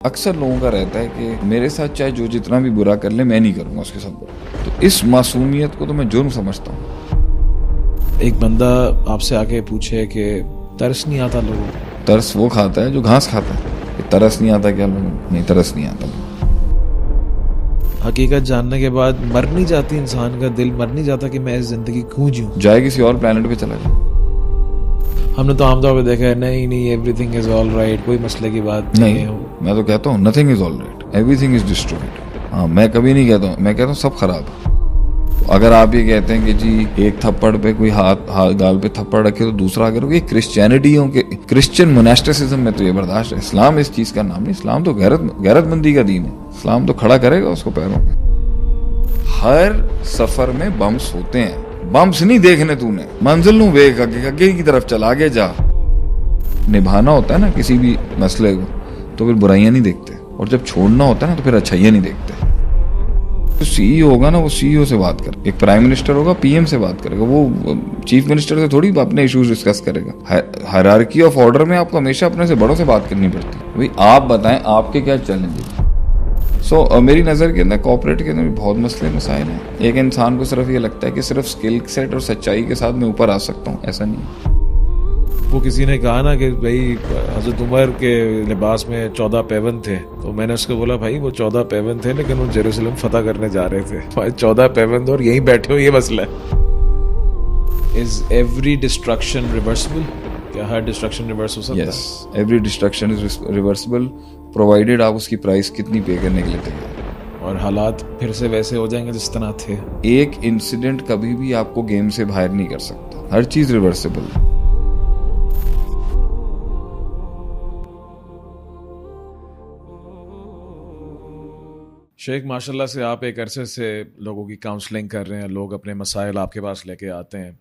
अक्सर लोगों का रहता है कि मेरे साथ चाहे जो जितना भी बुरा कर ले मैं नहीं करूंगा उसके साथ बुरा। तो इस मासूमियत को तो मैं जुर्म समझता हूँ। एक बंदा आपसे आके पूछे कि तरस नहीं आता लोगों को। तरस वो खाता है जो घास खाता है। तरस नहीं आता क्या लोगों को? नहीं, तरस नहीं आता। हकीकत जानने के बाद मर नहीं जाती इंसान का दिल, मर नहीं जाता कि मैं इस जिंदगी क्यों जीऊं। जाए किसी और प्लेनेट पे चला जाए। हमने तो आमतौर पे देखा है नहीं एवरीथिंग इज ऑल राइट, कोई मसले की बात नहीं है। मैं तो कहता हूँ nothing is all right, everything is destroyed. हाँ, मैं कभी नहीं कहता हूँ, मैं कहता हूँ सब खराब है। अगर आप ये कहते हैं कि जी एक थप्पड़ पे कोई हाथ गाल पे थप्पड़ रखे तो दूसरा अगर ये क्रिश्चियनिटियों के क्रिश्चियन मोनास्टिसिज्म में तो ये बर्दाश्त है। इस्लाम इस चीज का नाम नहीं। इस्लाम तो गैरतमंदी का दीन है। इस्लाम तो खड़ा करेगा उसको पैरों में। हर सफर में बम्स होते हैं। बम्स नहीं देखने तूने, मंजिल नू वेख, आगे की तरफ चल, आगे जा। निभाना होता है ना किसी भी मसले को तो फिर बुराइयां नहीं देखते, और जब छोड़ना होता है ना तो फिर अच्छाइयां नहीं देखते। तो सीईओ होगा ना, वो सीईओ से बात कर। एक प्राइम मिनिस्टर होगा पीएम से बात करेगा। वो चीफ मिनिस्टर से थोड़ी अपने इश्यूज डिस्कस करेगा। हायरार्की ऑफ ऑर्डर में आपको हमेशा अपने से बड़ों से बात करनी पड़ती है। भाई आप बताएं आपके क्या चैलेंजेस। मेरी नज़र के अंदर कॉर्पोरेट के अंदर भी बहुत मसले मसाइल हैं। एक इंसान को सिर्फ ये लगता है कि सिर्फ स्किल सेट और सच्चाई के साथ मैं ऊपर आ सकता हूँ, ऐसा नहीं। वो किसी ने कहा ना कि भाई हजरत उमर के लिबास में 14 पैबंद थे, तो मैंने उसको बोला भाई वो 14 पैबंद थे लेकिन वो जेरूसलम फतह करने जा रहे थे। भाई 14 पैबंद और यहीं बैठे हो, ये मसला है। Is every destruction reversible? क्या हर डिस्ट्रक्शन रिवर्स हो सकता है? Yes, every destruction is reversible provided आप उसकी प्राइस कितनी पे करने के लिए तैयार। और हालात फिर से वैसे हो जाएंगे जिस तरह थे। एक इंसिडेंट कभी भी आपको गेम से बाहर नहीं कर सकता। हर चीज रिवर्सिबल है। शेख, माशाल्लाह से आप एक अरसे से लोगों की काउंसलिंग कर रहे हैं। लोग अपने मसाइल आपके पास लेके आते हैं।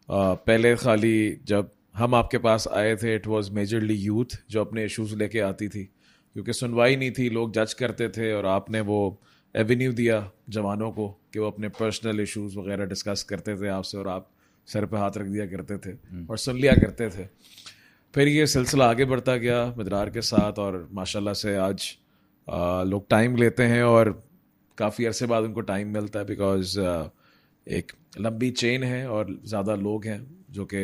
पहले खाली जब हम आपके पास आए थे इट वाज मेजरली यूथ जो अपने इश्यूज लेके आती थी, क्योंकि सुनवाई नहीं थी, लोग जज करते थे, और आपने वो एवेन्यू दिया जवानों को कि वो अपने पर्सनल इश्यूज वगैरह डिस्कस करते थे आपसे, और आप सर पे हाथ रख दिया करते थे और सुन लिया करते थे। फिर ये सिलसिला आगे बढ़ता गया मदरार के साथ, और माशाल्लाह से आज लोग टाइम लेते हैं और काफ़ी अरसे बाद उनको टाइम मिलता है, बिकॉज एक लंबी चेन है और ज़्यादा लोग हैं जो कि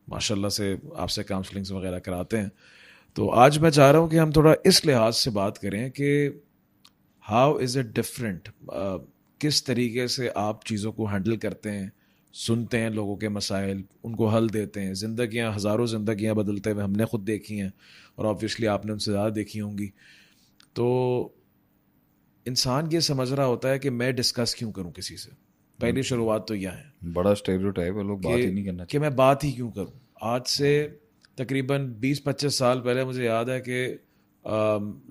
माशाल्लाह से आपसे काउंसलिंग्स वगैरह कराते हैं। तो आज मैं चाह रहा हूँ कि हम थोड़ा इस लिहाज से बात करें कि हाउ इज़ इट डिफरेंट, किस तरीके से आप चीज़ों को हैंडल करते हैं, सुनते हैं लोगों के मसाइल, उनको हल देते हैं। ज़िंदगियाँ, हज़ारों ज़िंदगियाँ बदलते हुए हमने खुद देखी हैं, और ऑब्वियसली आपने उनसे ज़्यादा देखी होंगी। तो इंसान ये समझ रहा होता है कि मैं डिस्कस क्यों करूं किसी से। पहली शुरुआत तो यह है, बड़ा स्टेरियोटाइप है, लोग बात ही नहीं करना कि मैं बात ही क्यों करूं। आज से तकरीबन 20-25 साल पहले मुझे याद है कि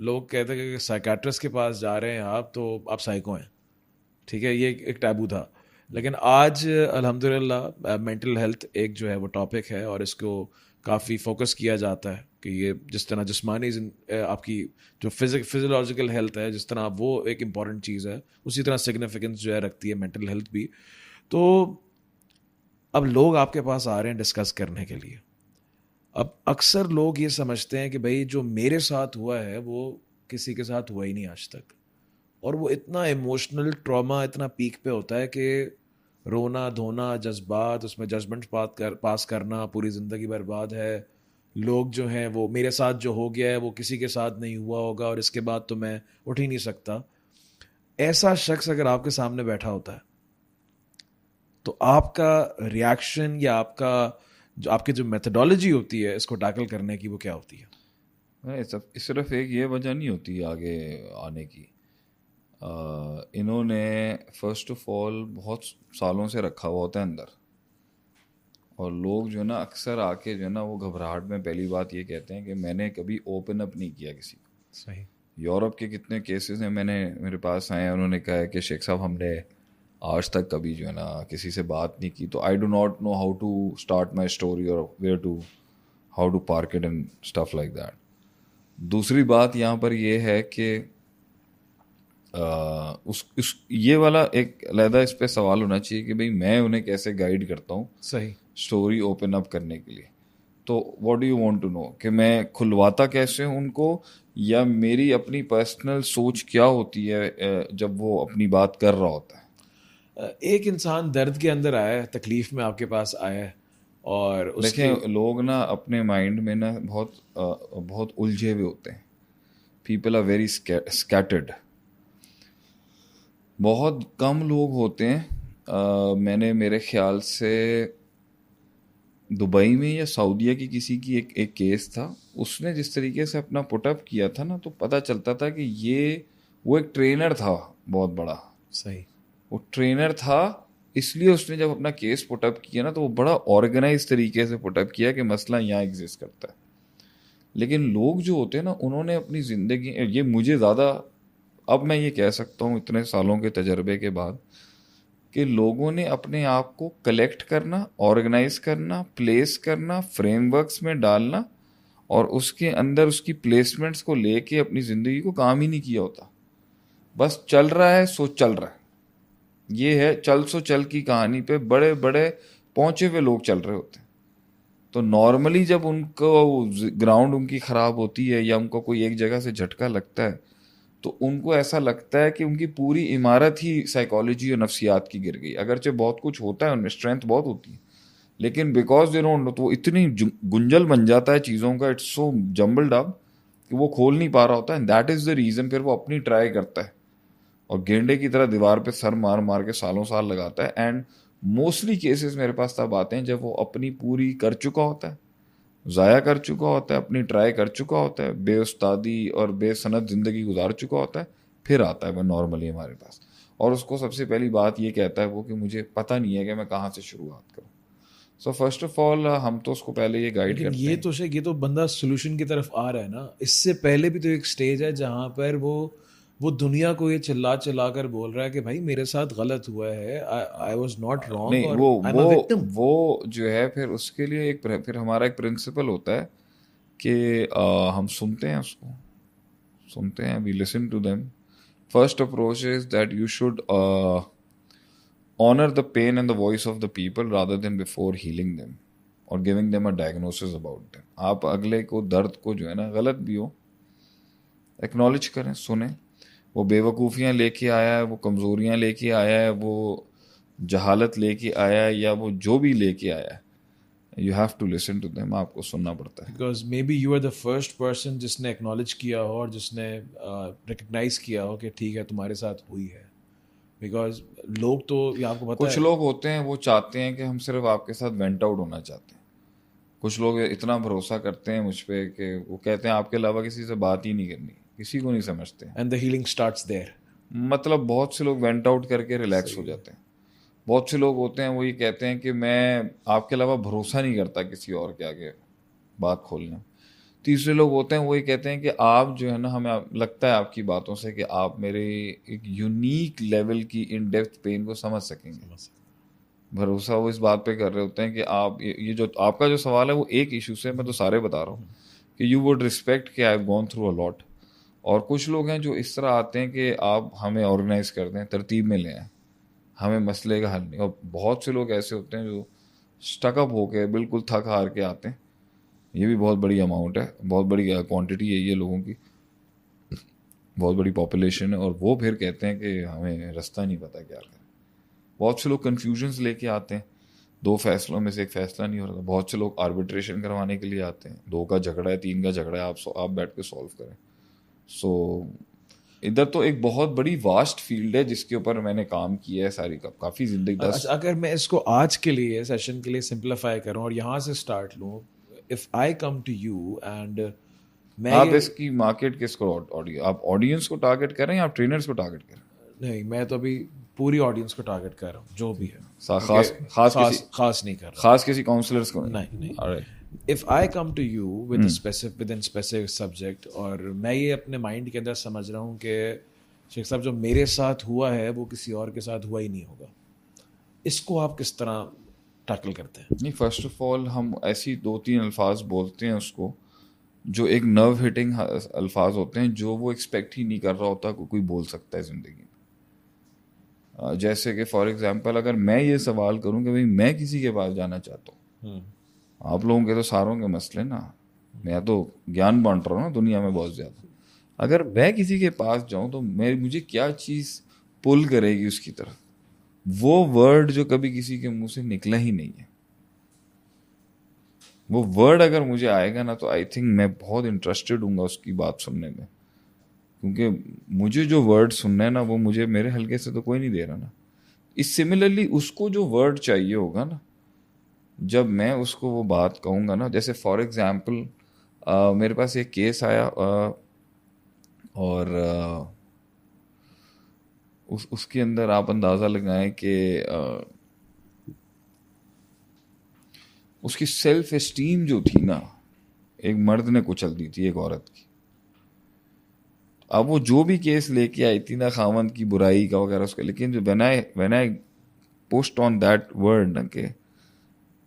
लोग कहते हैं कि साइकेट्रिस्ट के पास जा रहे हैं आप तो आप साइको हैं। ठीक है, ये एक टैबू था। लेकिन आज अल्हम्दुलिल्लाह मेंटल हेल्थ एक जो है वो टॉपिक है, और इसको काफ़ी फोकस किया जाता है कि ये जिस तरह जिस्मानी आपकी जो फिजियोलॉजिकल हेल्थ है, जिस तरह वो एक इम्पॉर्टेंट चीज़ है, उसी तरह सिग्निफिकेंस जो है रखती है मेंटल हेल्थ भी। तो अब लोग आपके पास आ रहे हैं डिस्कस करने के लिए। अब अक्सर लोग ये समझते हैं कि भाई जो मेरे साथ हुआ है वो किसी के साथ हुआ ही नहीं आज तक, और वो इतना इमोशनल ट्रॉमा इतना पीक पे होता है कि रोना धोना, जज्बात, उसमें जजमेंट पास करना, पूरी ज़िंदगी बर्बाद है। लोग जो हैं वो मेरे साथ जो हो गया है वो किसी के साथ नहीं हुआ होगा, और इसके बाद तो मैं उठ ही नहीं सकता। ऐसा शख्स अगर आपके सामने बैठा होता है तो आपका रिएक्शन या आपकी जो मेथडोलॉजी होती है इसको टैकल करने की, वो क्या होती है? सिर्फ एक ये वजह नहीं होती आगे आने की। इन्होंने फर्स्ट ऑफ ऑल बहुत सालों से रखा हुआ होता है अंदर, और लोग जो है ना अक्सर आके जो है ना वो घबराहट में पहली बात ये कहते हैं कि मैंने कभी ओपन अप नहीं किया किसी को। सही। यूरोप के कितने केसेस हैं मेरे पास आए हैं, उन्होंने कहा है कि शेख साहब हमने आज तक कभी जो है ना किसी से बात नहीं की, तो I do not know how to start my story और how to park it and stuff like that. दूसरी बात यहाँ पर ये है कि ये वाला एक अलहदा इस पे सवाल होना चाहिए कि भाई मैं उन्हें कैसे गाइड करता हूँ सही स्टोरी ओपन अप करने के लिए। तो what do you want to know कि मैं खुलवाता कैसे हूं उनको, या मेरी अपनी पर्सनल सोच क्या होती है जब वो अपनी बात कर रहा होता है। एक इंसान दर्द के अंदर आया है, तकलीफ में आपके पास आया है, और उसके देखें, लोग ना अपने माइंड में ना बहुत उलझे हुए होते हैं। People are very scattered. बहुत कम लोग होते हैं। मैंने मेरे ख्याल से दुबई में या सऊदीया की किसी की एक केस था, उसने जिस तरीके से अपना पुटअप किया था ना, तो पता चलता था कि वो एक ट्रेनर था बहुत बड़ा। सही। वो ट्रेनर था, इसलिए उसने जब अपना केस पुटअप किया ना, तो वो बड़ा ऑर्गेनाइज तरीके से पुटअप किया कि मसला यहाँ एग्जिस्ट करता है। लेकिन लोग जो होते हैं ना, उन्होंने अपनी ज़िंदगी, ये मुझे ज़्यादा, अब मैं ये कह सकता हूँ इतने सालों के तजर्बे के बाद, कि लोगों ने अपने आप को कलेक्ट करना, ऑर्गेनाइज करना, प्लेस करना, फ्रेमवर्क्स में डालना, और उसके अंदर उसकी प्लेसमेंट्स को लेके अपनी ज़िंदगी को काम ही नहीं किया होता। बस चल रहा है सो चल रहा है। ये है चल सो चल की कहानी पे बड़े बड़े पहुंचे हुए लोग चल रहे होते हैं। तो नॉर्मली जब उनको ग्राउंड उनकी ख़राब होती है या उनको कोई एक जगह से झटका लगता है, तो उनको ऐसा लगता है कि उनकी पूरी इमारत ही साइकोलॉजी और नफ्सियात की गिर गई। अगरचे बहुत कुछ होता है, उनमें स्ट्रेंथ बहुत होती है, लेकिन बिकॉज दे डोंट, तो वो इतनी गुंजल बन जाता है चीज़ों का, इट्स सो जम्बल्ड अप कि वो खोल नहीं पा रहा होता है। That is the reason. फिर वो अपनी ट्राई करता है और गेंडे की तरह दीवार पे सर मार मार के सालों साल लगाता है। एंड मोस्टली केसेस मेरे पास तब आते हैं जब वो अपनी पूरी कर चुका होता है, ज़ाया कर चुका होता है, अपनी ट्राई कर चुका होता है, बेउस्तादी और बेसनद ज़िंदगी गुजार चुका होता है, फिर आता है वो नॉर्मली हमारे पास। और उसको सबसे पहली बात ये कहता है वो कि मुझे पता नहीं है कि मैं कहाँ से शुरुआत करूँ। सो फर्स्ट ऑफ ऑल हम तो उसको पहले ये गाइड लेकिन करते ये हैं। तो शेख, ये तो बंदा सोल्यूशन की तरफ आ रहा है ना। इससे पहले भी तो एक स्टेज है जहाँ पर वो दुनिया को ये चिल्ला चिल्ला कर बोल रहा है कि भाई मेरे साथ गलत हुआ है, आई वॉज नॉट रॉन्ग, नहीं, और वो आई एम अ वो विक्टिम। वो जो है, फिर उसके लिए फिर हमारा एक प्रिंसिपल होता है कि हम सुनते हैं उसको, सुनते हैं, we listen to them. First approach is that you should honor the pain and the voice of the people rather than before healing them or giving them a diagnosis about them. आप अगले को दर्द को जो है ना, गलत भी हो, एक्नॉलेज करें, सुने। वो बेवकूफ़ियाँ लेके आया है, वो कमज़ोरियाँ लेके आया है, वो जहालत लेके आया है, या वो जो भी लेके आया है, you have to listen to them. आपको सुनना पड़ता है। Because maybe you are the first person जिसने एक्नॉलेज किया हो और जिसने रिकग्नाइज किया हो कि ठीक है तुम्हारे साथ हुई है। बिकॉज लोग तो, ये आपको पता कुछ है, लोग होते हैं वो चाहते हैं कि हम सिर्फ आपके साथ वेंट आउट होना चाहते हैं। कुछ लोग इतना भरोसा करते हैं मुझ पे कि वो कहते हैं आपके अलावा किसी से बात ही नहीं करनी, किसी को नहीं समझते हैं। And the healing starts there. मतलब बहुत से लोग वेंट आउट करके रिलैक्स हो सही है। जाते हैं। बहुत से लोग होते हैं वो ये कहते हैं कि मैं आपके अलावा भरोसा नहीं करता किसी और के आगे बात खोलना। तीसरे लोग होते हैं वो ये कहते हैं कि आप जो है ना, हमें लगता है आपकी बातों से कि आप मेरे एक यूनिक लेवल की इन डेप्थ पेन को समझ सकेंगे। भरोसा वो इस बात पे कर रहे होते हैं कि आप ये जो आपका जो सवाल है वो एक इशू से, मैं तो सारे बता रहा हूँ, कि यू वुड रिस्पेक्ट कि I have gone through a lot. और कुछ लोग हैं जो इस तरह आते हैं कि आप हमें ऑर्गेनाइज कर दें, तरतीब में ले आएं, हमें मसले का हल नहीं। और बहुत से लोग ऐसे होते हैं जो स्टकअप होके बिल्कुल थक हार के आते हैं। ये भी बहुत बड़ी अमाउंट है, बहुत बड़ी क्वांटिटी है ये लोगों की, बहुत बड़ी पॉपुलेशन है। और वो फिर कहते हैं कि हमें रास्ता नहीं पता क्या करें। बहुत से लोग कन्फ्यूजन्स लेके आते हैं, दो फैसलों में से एक फैसला नहीं हो रहा। बहुत से लोग आर्बिट्रेशन करवाने के लिए आते हैं, दो का झगड़ा है, तीन का झगड़ा है, आप बैठ के सॉल्व करें। सो इधर तो एक बहुत बड़ी वास्ट फील्ड है जिसके ऊपर मैंने काम किया है सारी काफ़ी ज़िंदगी 10। अगर मैं इसको आज के लिए, सेशन के लिए सिंप्लीफाई करूं और यहाँ से स्टार्ट लूं, if I come to you and मैं आप ये, इसकी मार्केट किसको, आप ऑडियंस को टारगेट कर रहे हैं या आप ट्रेनर्स को टारगेट कर रहे हैं? नहीं, मैं तो अभी पूरी ऑडियंस को टारगेट कर रहा हूँ, जो भी है। खास नहीं कर रहा। खास किसी काउंसलर्स को नहीं। Alright. If I come to you with specific subject, और मैं ये अपने माइंड के अंदर समझ रहा हूँ कि शेख साहब जो मेरे साथ हुआ है वो किसी और के साथ हुआ ही नहीं होगा, इसको आप किस तरह टैकल करते हैं? नहीं, फर्स्ट ऑफ ऑल हम ऐसी दो तीन अल्फाज बोलते हैं उसको, जो एक नर्व हिटिंग अल्फाज होते हैं, जो वो एक्सपेक्ट ही नहीं कर रहा होता को कोई बोल सकता है ज़िंदगी में। जैसे कि फॉर एग्जांपल अगर मैं ये सवाल करूं कि भाई मैं किसी के पास जाना चाहता हूँ, आप लोगों के तो सारों के मसले ना, मैं तो ज्ञान बांट रहा हूँ ना दुनिया में बहुत ज़्यादा। अगर मैं किसी के पास जाऊँ तो मुझे क्या चीज़ पुल करेगी उसकी तरफ? वो वर्ड जो कभी किसी के मुंह से निकला ही नहीं है, वो वर्ड अगर मुझे आएगा ना तो आई थिंक मैं बहुत इंटरेस्टेड हूँगा उसकी बात सुनने में, क्योंकि मुझे जो वर्ड सुनना है ना वो मुझे मेरे हल्के से तो कोई नहीं दे रहा ना। इस सिमिलरली उसको जो वर्ड चाहिए होगा ना, जब मैं उसको वो बात कहूँगा ना, जैसे फॉर एग्जाम्पल मेरे पास एक केस आया और उसके अंदर आप अंदाज़ा लगाएं कि उसकी सेल्फ एस्टीम जो थी ना, एक मर्द ने कुचल दी थी एक औरत की। अब वो जो भी केस लेके आई थी ना खामंद की बुराई का वगैरह उसका, लेकिन जो when I post on that word ना कि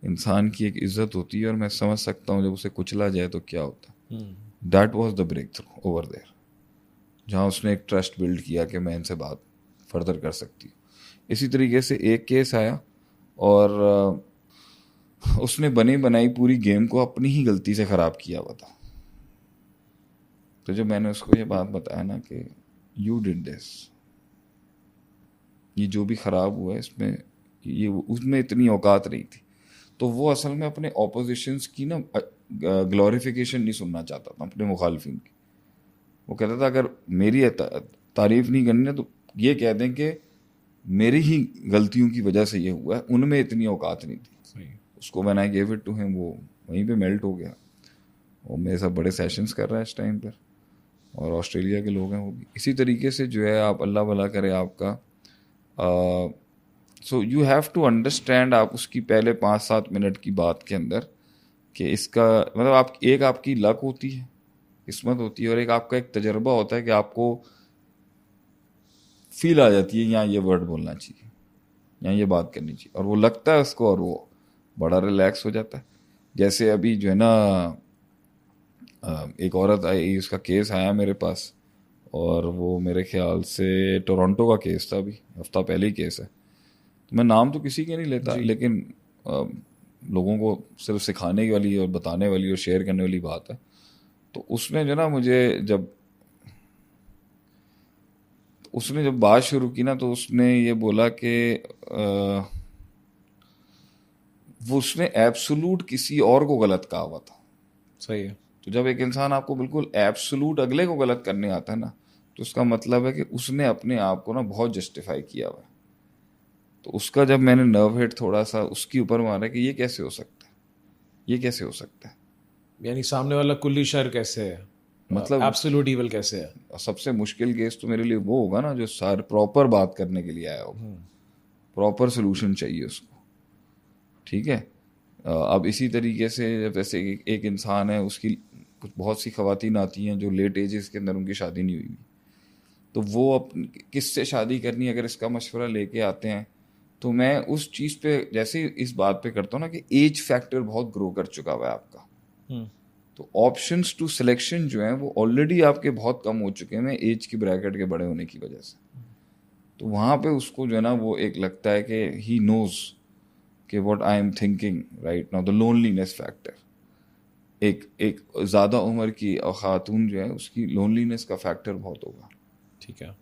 इंसान की एक इज्जत होती है और मैं समझ सकता हूँ जब उसे कुचला जाए तो क्या होता है, that was the breakthrough over there, जहाँ उसने एक ट्रस्ट बिल्ड किया कि मैं इनसे बात फर्दर कर सकती हूँ। इसी तरीके से एक केस आया और उसने बनी बनाई पूरी गेम को अपनी ही गलती से ख़राब किया हुआ था। तो जब मैंने उसको ये बात बताया ना कि यू डिड दिस, ये जो भी ख़राब हुआ है इसमें ये उसमें इतनी औकात नहीं थी, तो वो असल में अपने ऑपोजिशंस की ना ग्लोरिफिकेशन नहीं सुनना चाहता था अपने मुखालफिन की। वो कहता था अगर मेरी तारीफ नहीं करनी है तो ये कह दें कि मेरी ही गलतियों की वजह से ये हुआ है, उनमें इतनी औकात नहीं थी। उसको मैंने I gave it to him, वो वहीं पे मेल्ट हो गया। वो मेरे साथ बड़े सेशंस कर रहा है इस टाइम पर, और ऑस्ट्रेलिया के लोग हैं वो भी। इसी तरीके से जो है आप अल्लाह भला करे आपका, so you have to understand आप उसकी पहले 5-7 मिनट की बात के अंदर कि इसका मतलब आपकी लक होती है, किस्मत होती है, और एक आपका एक तजर्बा होता है कि आपको फील आ जाती है यहाँ ये वर्ड बोलना चाहिए, यहाँ ये बात करनी चाहिए, और वो लगता है उसको और वो बड़ा रिलैक्स हो जाता है। जैसे अभी जो है ना एक औरत आई, उसका केस आया मेरे पास, और वो मेरे ख्याल से टोरंटो का केस था, अभी हफ्ता पहले ही केस है। तो मैं नाम तो किसी के नहीं लेता, लेकिन लोगों को सिर्फ सिखाने वाली और बताने वाली और शेयर करने वाली बात है। तो उसने जो ना मुझे उसने जब बात शुरू की ना तो उसने ये बोला कि वो उसने एब्सोलूट किसी और को गलत कहा हुआ था। सही है। तो जब एक इंसान आपको बिल्कुल एब्सोलूट अगले को गलत करने आता है ना, तो उसका मतलब है कि उसने अपने आप को ना बहुत जस्टिफाई किया हुआ है। तो उसका जब मैंने नर्व हिट थोड़ा सा उसके ऊपर मारा कि ये कैसे हो सकता है, ये कैसे हो सकता है, यानी सामने वाला कुल्ली शर कैसे है, मतलब एब्सोल्यूट इविल कैसे है। सबसे मुश्किल केस तो मेरे लिए वो होगा ना जो सारे प्रॉपर बात करने के लिए आया होगा, प्रॉपर सोल्यूशन चाहिए उसको, ठीक है। अब इसी तरीके से जब जैसे एक इंसान है, उसकी कुछ बहुत सी खवातीन आती हैं जो लेट एजेस के अंदर उनकी शादी नहीं हुई, तो वो अब किससे शादी करनी अगर इसका मशवरा लेके आते हैं, तो मैं उस चीज़ पे जैसे इस बात पे करता हूँ ना कि एज फैक्टर बहुत ग्रो कर चुका हुआ है आपका, तो ऑप्शंस टू सिलेक्शन जो हैं वो ऑलरेडी आपके बहुत कम हो चुके हैं एज की ब्रैकेट के बड़े होने की वजह से। तो वहाँ पे उसको जो है ना वो एक लगता है कि ही नोज कि what I am thinking right now, the loneliness factor, एक ज़्यादा उम्र की खातून जो है उसकी लोनलीनेस का फैक्टर बहुत होगा, ठीक है,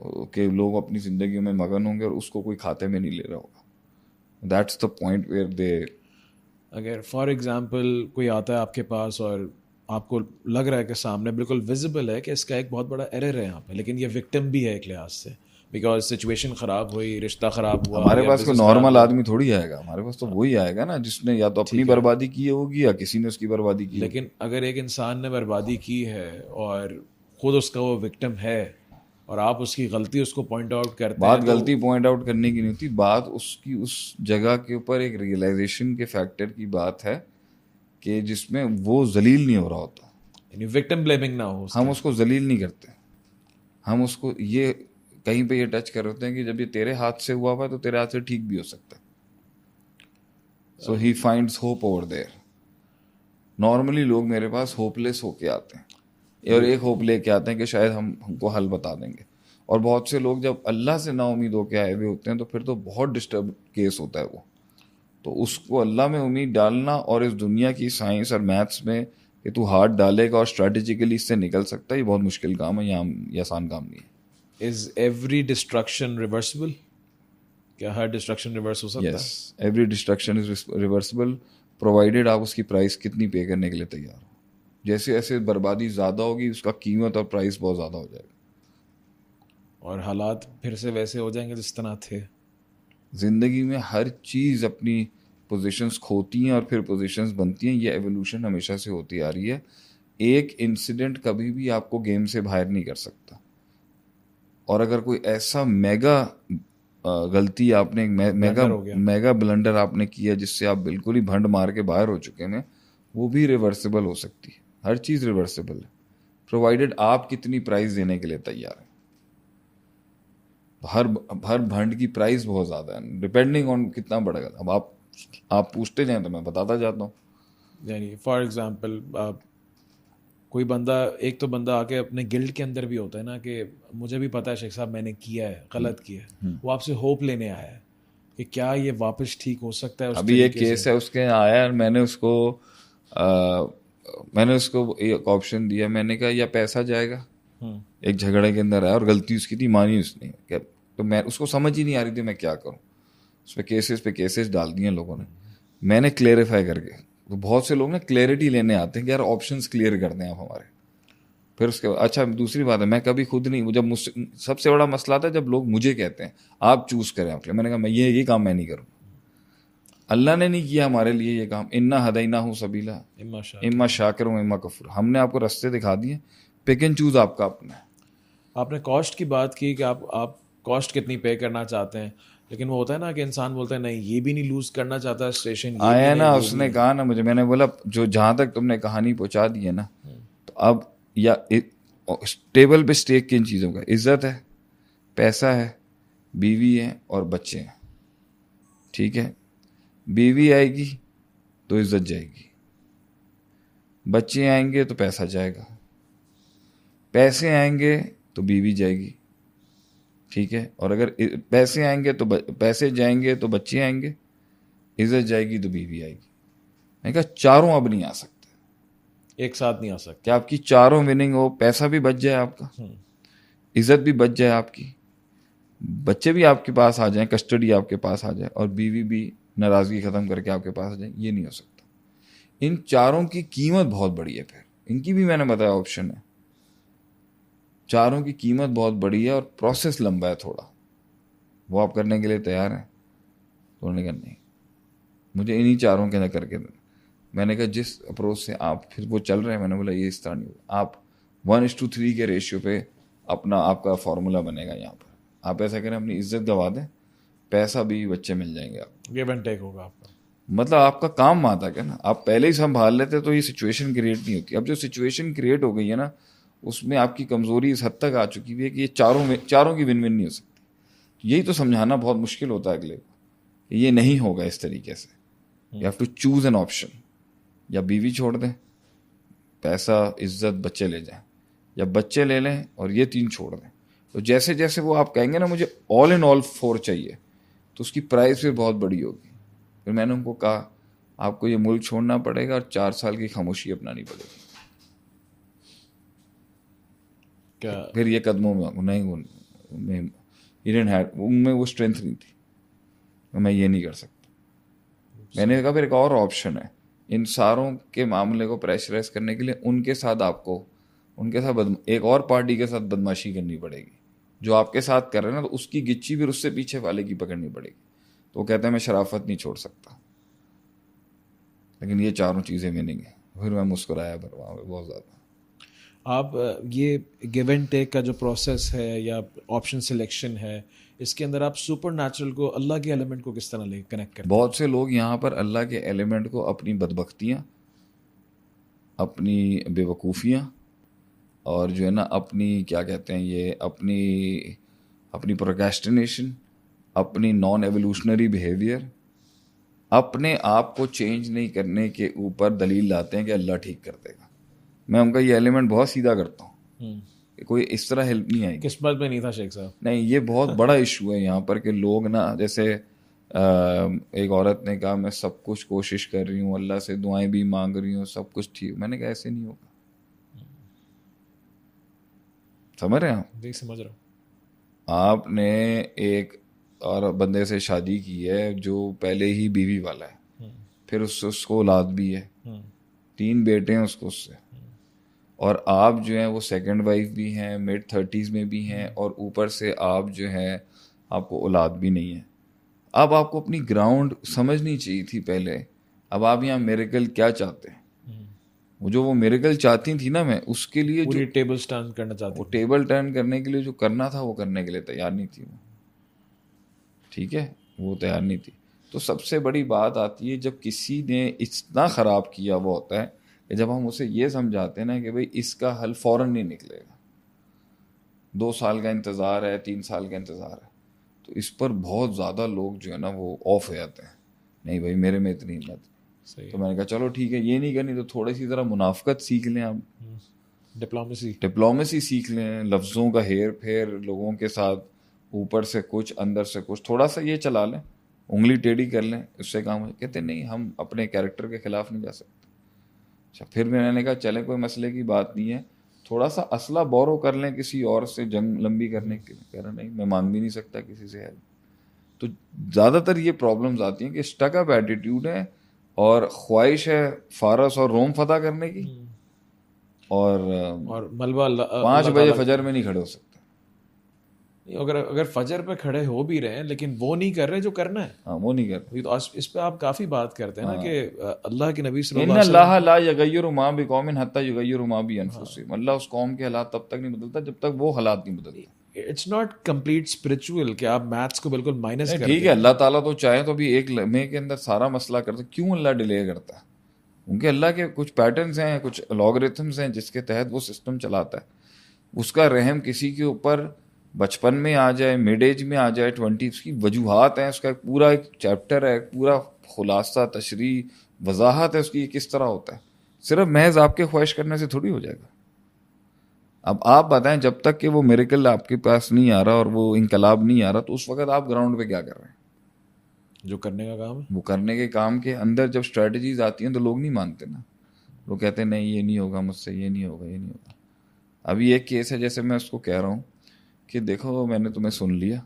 कि लोग अपनी ज़िंदगी में मगन होंगे और उसको कोई खाते में नहीं ले रहा होगा। That's the point where they, अगर फॉर एग्जांपल कोई आता है आपके पास और आपको लग रहा है कि सामने बिल्कुल विजिबल है कि इसका एक बहुत बड़ा एरर है यहाँ पे, लेकिन ये विक्टिम भी है एक लिहाज से, बिकॉज सिचुएशन ख़राब हुई, रिश्ता ख़राब हुआ, हमारे पास कोई नॉर्मल आदमी थोड़ी आएगा, हमारे पास तो वही आएगा ना जिसने या तो अपनी बर्बादी की होगी या किसी ने उसकी बर्बादी की। लेकिन अगर एक इंसान ने बर्बादी की है और खुद उसका वो विक्टिम है और आप उसकी गलती उसको पॉइंट आउट करते हैं, बात गलती पॉइंट आउट करने की नहीं होती, बात उसकी उस जगह के ऊपर एक रियलाइजेशन के फैक्टर की बात है कि जिसमें वो जलील नहीं हो रहा होता, यानी विक्टिम ब्लेमिंग ना हो। हम उसको जलील नहीं करते, हम उसको ये कहीं पे ये टच कर रहे होते हैं कि जब ये तेरे हाथ से हुआ हुआ है तो तेरे हाथ से ठीक भी हो सकता है। So he finds hope over there. Normally लोग मेरे पास होपलेस होके आते हैं और एक होप लेके आते हैं कि शायद हमको हल बता देंगे, और बहुत से लोग जब अल्लाह से नाउमीद होके आए हुए होते हैं तो फिर तो बहुत डिस्टर्ब केस होता है वो, तो उसको अल्लाह में उम्मीद डालना और इस दुनिया की साइंस और मैथ्स में कि तू हाथ डालेगा और स्ट्रेटेजिकली इससे निकल सकता है, ये बहुत मुश्किल काम है, ये आसान काम नहीं है। Is every destruction reversible? क्या हर डिस्ट्रक्शन रिवर्स हो सकता yes, every destruction is reversible provided आप उसकी प्राइस कितनी पे करने के लिए तैयार हो। जैसे जैसे बर्बादी ज़्यादा होगी उसका कीमत और प्राइस बहुत ज़्यादा हो जाएगा। है? और हालात फिर से वैसे हो जाएंगे जिस तरह थे? ज़िंदगी में हर चीज़ अपनी पोजीशंस खोती हैं और फिर पोजीशंस बनती हैं, ये एवोल्यूशन हमेशा से होती आ रही है। एक इंसिडेंट कभी भी आपको गेम से बाहर नहीं कर सकता। और अगर कोई ऐसा मेगा गलती आपने मेगा ब्लंडर आपने किया जिससे आप बिल्कुल ही भंड मार के बाहर हो चुके हैं, वो भी रिवर्सिबल हो सकती है। हर चीज़ रिवर्सिबल है प्रोवाइडेड आप कितनी प्राइस देने के लिए तैयार हैं। हर भंड की प्राइस बहुत ज़्यादा है डिपेंडिंग ऑन कितना बढ़ेगा। अब आप पूछते जाएं तो मैं बताता जाता हूँ। यानी फॉर एग्जांपल कोई बंदा, एक तो बंदा आके अपने गिल्ड के अंदर भी होता है ना कि मुझे भी पता है शेख साहब मैंने किया है, गलत किया है, वो आपसे होप लेने आया है कि क्या ये वापस ठीक हो सकता है। अभी एक केस है उसके आया और मैंने उसको एक ऑप्शन दिया। मैंने कहा या पैसा जाएगा, एक झगड़े के अंदर आया और गलती उसकी थी, मानी उसने। क्या तो मैं उसको समझ ही नहीं आ रही थी मैं क्या करूं। उस पे केसेस डाल दिए लोगों ने। मैंने क्लेरिफाई करके, तो बहुत से लोग ना क्लैरिटी लेने आते हैं कि यार ऑप्शंस क्लियर कर दें आप हमारे। फिर उसके अच्छा दूसरी बात है, मैं कभी खुद नहीं, जब मुझसे सबसे बड़ा मसला था जब लोग मुझे कहते हैं आप चूज करें आपके लिए। मैंने कहा मैं ये काम मैं नहीं करूँ। अल्लाह ने नहीं किया हमारे लिए ये काम। इन्ना हदैना हूँ सबीला इम्मा शाकिर हूँ इम्मा कफूर। हमने आपको रास्ते दिखा दिए, पिक एंड चूज आपका अपना है। आपने कॉस्ट की बात की कि आप कॉस्ट कितनी पे करना चाहते हैं, लेकिन वो होता है ना कि इंसान बोलता है नहीं ये भी नहीं लूज करना चाहता स्टेशन। आया ना उसने कहा ना मुझे, मैंने बोला जो जहां तक तुमने कहानी पहुंचा दी है ना, तो अब या टेबल पे स्टेक किन चीज़ों का, इज्जत है, पैसा है, बीवी है और बच्चे हैं। ठीक है, बीवी आएगी तो इज्जत जाएगी, बच्चे आएंगे तो पैसा जाएगा, पैसे आएंगे तो बीवी जाएगी। ठीक है, और अगर पैसे आएंगे तो पैसे जाएंगे तो बच्चे आएंगे, इज्जत जाएगी तो बीवी आएगी। मैंने कहा चारों अब नहीं आ सकते, एक साथ नहीं आ सकते। क्या आपकी चारों विनिंग हो, पैसा भी बच जाए आपका, इज्जत भी बच जाए आपकी, बच्चे भी आपके पास आ जाएं, कस्टडी आपके पास आ जाए और बीवी भी नाराजगी खत्म करके आपके पास आ जाए, ये नहीं हो सकता। इन चारों की कीमत बहुत बड़ी है। फिर इनकी भी मैंने बताया ऑप्शन है। चारों की कीमत बहुत बड़ी है और प्रोसेस लंबा है थोड़ा। वो आप करने के लिए तैयार हैं? तो उन्होंने कहा नहीं, मुझे इन्हीं चारों के अंदर करके देना। मैंने कहा जिस अप्रोच से आप फिर वो चल रहे हैं, मैंने बोला ये इस तरह नहीं होगा। आप 1:3 के रेशियो पे अपना आपका फॉर्मूला बनेगा। यहाँ पर आप ऐसा करें, अपनी इज्जत गवा दें, पैसा भी, बच्चे मिल जाएंगे आपको, गिव एंड टेक होगा आपका। मतलब आपका काम आता है ना। आप पहले ही संभाल लेते तो ये सिचुएशन क्रिएट नहीं होती। अब जो सिचुएशन क्रिएट हो गई है ना, उसमें आपकी कमजोरी इस हद तक आ चुकी है कि ये चारों की विन विन नहीं हो सकती। यही तो समझाना बहुत मुश्किल होता है अगले को, ये नहीं होगा इस तरीके से। You have to choose an option, या बीवी छोड़ दें, पैसा, इज्जत, बच्चे ले जाएं, या बच्चे ले लें और ये 3 छोड़ दें। तो जैसे जैसे वो आप कहेंगे ना मुझे ऑल इन ऑल 4 चाहिए, तो उसकी प्राइस फिर बहुत बड़ी होगी। फिर मैंने उनको कहा आपको ये मुल्क छोड़ना पड़ेगा और 4 साल की खामोशी अपनानी पड़ेगी। क्या फिर ये कदमों में नहीं, उनमें वो स्ट्रेंथ नहीं थी, मैं ये नहीं कर सकता। मैंने कहा फिर एक और ऑप्शन है, इन सारों के मामले को प्रेशराइज करने के लिए उनके साथ एक और पार्टी के साथ बदमाशी करनी पड़ेगी। जो आपके साथ कर रहे हैं ना, तो उसकी गिच्ची फिर उससे पीछे वाले की पकड़नी पड़ेगी। तो वो कहते हैं मैं शराफत नहीं छोड़ सकता, लेकिन ये चारों चीज़ें मीनिंग है। फिर मैं मुस्कुराया बहुत ज़्यादा। आप ये गिव एंड टेक का जो प्रोसेस है या ऑप्शन सिलेक्शन है, इसके अंदर आप सुपर नेचुरल को, अल्लाह के एलिमेंट को किस तरह ले कनेक्ट करते हैं? बहुत से लोग यहाँ पर अल्लाह के एलिमेंट को अपनी बदबख्तियाँ, अपनी बेवकूफ़ियाँ और जो है ना अपनी क्या कहते हैं ये अपनी प्रोक्रेस्टिनेशन, अपनी नॉन एवोल्यूशनरी बिहेवियर, अपने आप को चेंज नहीं करने के ऊपर दलील लाते हैं कि अल्लाह ठीक कर देगा। मैं उनका ये एलिमेंट बहुत सीधा करता हूँ, कोई इस तरह हेल्प नहीं आएगी। किस्मत में नहीं था शेख साहब। नहीं, ये बहुत बड़ा इशू है यहाँ पर कि लोग ना, जैसे एक औरत ने कहा मैं सब कुछ कोशिश कर रही हूँ, अल्लाह से दुआएं भी मांग रही हूँ, सब कुछ ठीक। मैंने कहा ऐसे नहीं होगा। समझ रहे हैं आप? जी समझ रहा हूँ। आपने एक और बंदे से शादी की है जो पहले ही बीवी वाला है, फिर उसको औलाद भी है, 3 बेटे हैं उसको उससे, और आप जो हैं वो सेकंड वाइफ भी हैं, मिड 30s में भी हैं, और ऊपर से आप जो है आपको औलाद भी नहीं है। अब आपको अपनी ग्राउंड समझनी चाहिए थी पहले। अब आप यहाँ मिरेकल क्या चाहते हैं? वो जो वो मिरेकल चाहती थी ना, मैं उसके लिए जो पूरी टेबल स्टैंड करना चाहती वो हूँ। टेबल टर्न करने के लिए जो करना था वो करने के लिए तैयार नहीं थी वो। ठीक है, वो तैयार नहीं थी। तो सबसे बड़ी बात आती है जब किसी ने इतना ख़राब किया हुआ होता है कि जब हम उसे ये समझाते हैं ना कि भाई इसका हल फ़ौरन नहीं निकलेगा, 2 साल का इंतज़ार है, 3 साल का इंतज़ार है, तो इस पर बहुत ज़्यादा लोग जो है ना वो ऑफ हो जाते हैं। नहीं भाई मेरे में इतनी हिम्मत। सही तो मैंने कहा चलो ठीक है, ये नहीं करनी तो थोड़ी सी ज़रा मुनाफ़कत सीख लें आप, डिप्लोमेसी। डिप्लोमेसी सीख लें, लफ्ज़ों का हेर फेर लोगों के साथ, ऊपर से कुछ अंदर से कुछ, थोड़ा सा ये चला लें, उंगली टेढ़ी कर लें, उससे काम हो। कहते नहीं हम अपने कैरेक्टर के खिलाफ नहीं जा सकते। अच्छा, फिर मैंने कहा चले कोई मसले की बात नहीं है, थोड़ा सा असला बोरो कर लें किसी और से जंग लंबी करने के लिए। कह रहा नहीं मैं मांग भी नहीं सकता किसी से हेल्प। तो ज़्यादातर ये प्रॉब्लम्स आती हैं कि स्टक अप एटीट्यूड है और ख्वाहिश है फारस और रोम फतह करने की, और और मलबा 5 अल्लाह बजे ताला। फजर में नहीं खड़े हो सकते। अगर अगर फजर पे खड़े हो भी रहे हैं लेकिन वो नहीं कर रहे जो करना है। हाँ वो नहीं करते। ये तो इस पे आप काफी बात करते हैं ना कि अल्लाह के नबी इन सल्लल्लाहु अलैहि वसल्लम अल्लाह ला यगय्यिरु मा बिकौमिन हत्ता युगय्यिरु मा बिअनफुसिहिम। अल्लाह उस कौम के हालात तब तक नहीं बदलता जब तक वो हालात नहीं बदलते। इट्स नॉट कंप्लीट स्पिरिचुअल कि आप मैथ्स को बिल्कुल माइनस नहीं कर ठीक है, दें। अल्लाह ताला तो चाहे तो भी एक लम्हे के अंदर सारा मसला करता। क्यों अल्लाह डिले करता है? उनके अल्लाह के कुछ पैटर्न्स हैं, कुछ लॉगरिथम्स हैं जिसके तहत वो सिस्टम चलाता है। उसका रहम किसी के ऊपर बचपन में आ जाए, मिड एज में आ जाए, 20, उसकी वजूहात हैं, उसका पूरा एक चैप्टर है, पूरा खुलासा तशरी वजाहत है उसकी किस तरह होता है। सिर्फ महज आपके ख्वाहिश करने से थोड़ी हो जाएगा। अब आप बताएं, जब तक कि वो मिरेकल आपके पास नहीं आ रहा और वो इनकलाब नहीं आ रहा, तो उस वक्त आप ग्राउंड पे क्या कर रहे हैं? जो करने का काम है। वो करने के काम के अंदर जब स्ट्रेटजीज आती हैं तो लोग नहीं मानते ना। लोग कहते हैं नहीं ये नहीं होगा मुझसे, ये नहीं होगा, ये नहीं होगा। अभी एक केस है, जैसे मैं उसको कह रहा हूँ कि देखो मैंने तुम्हें सुन लिया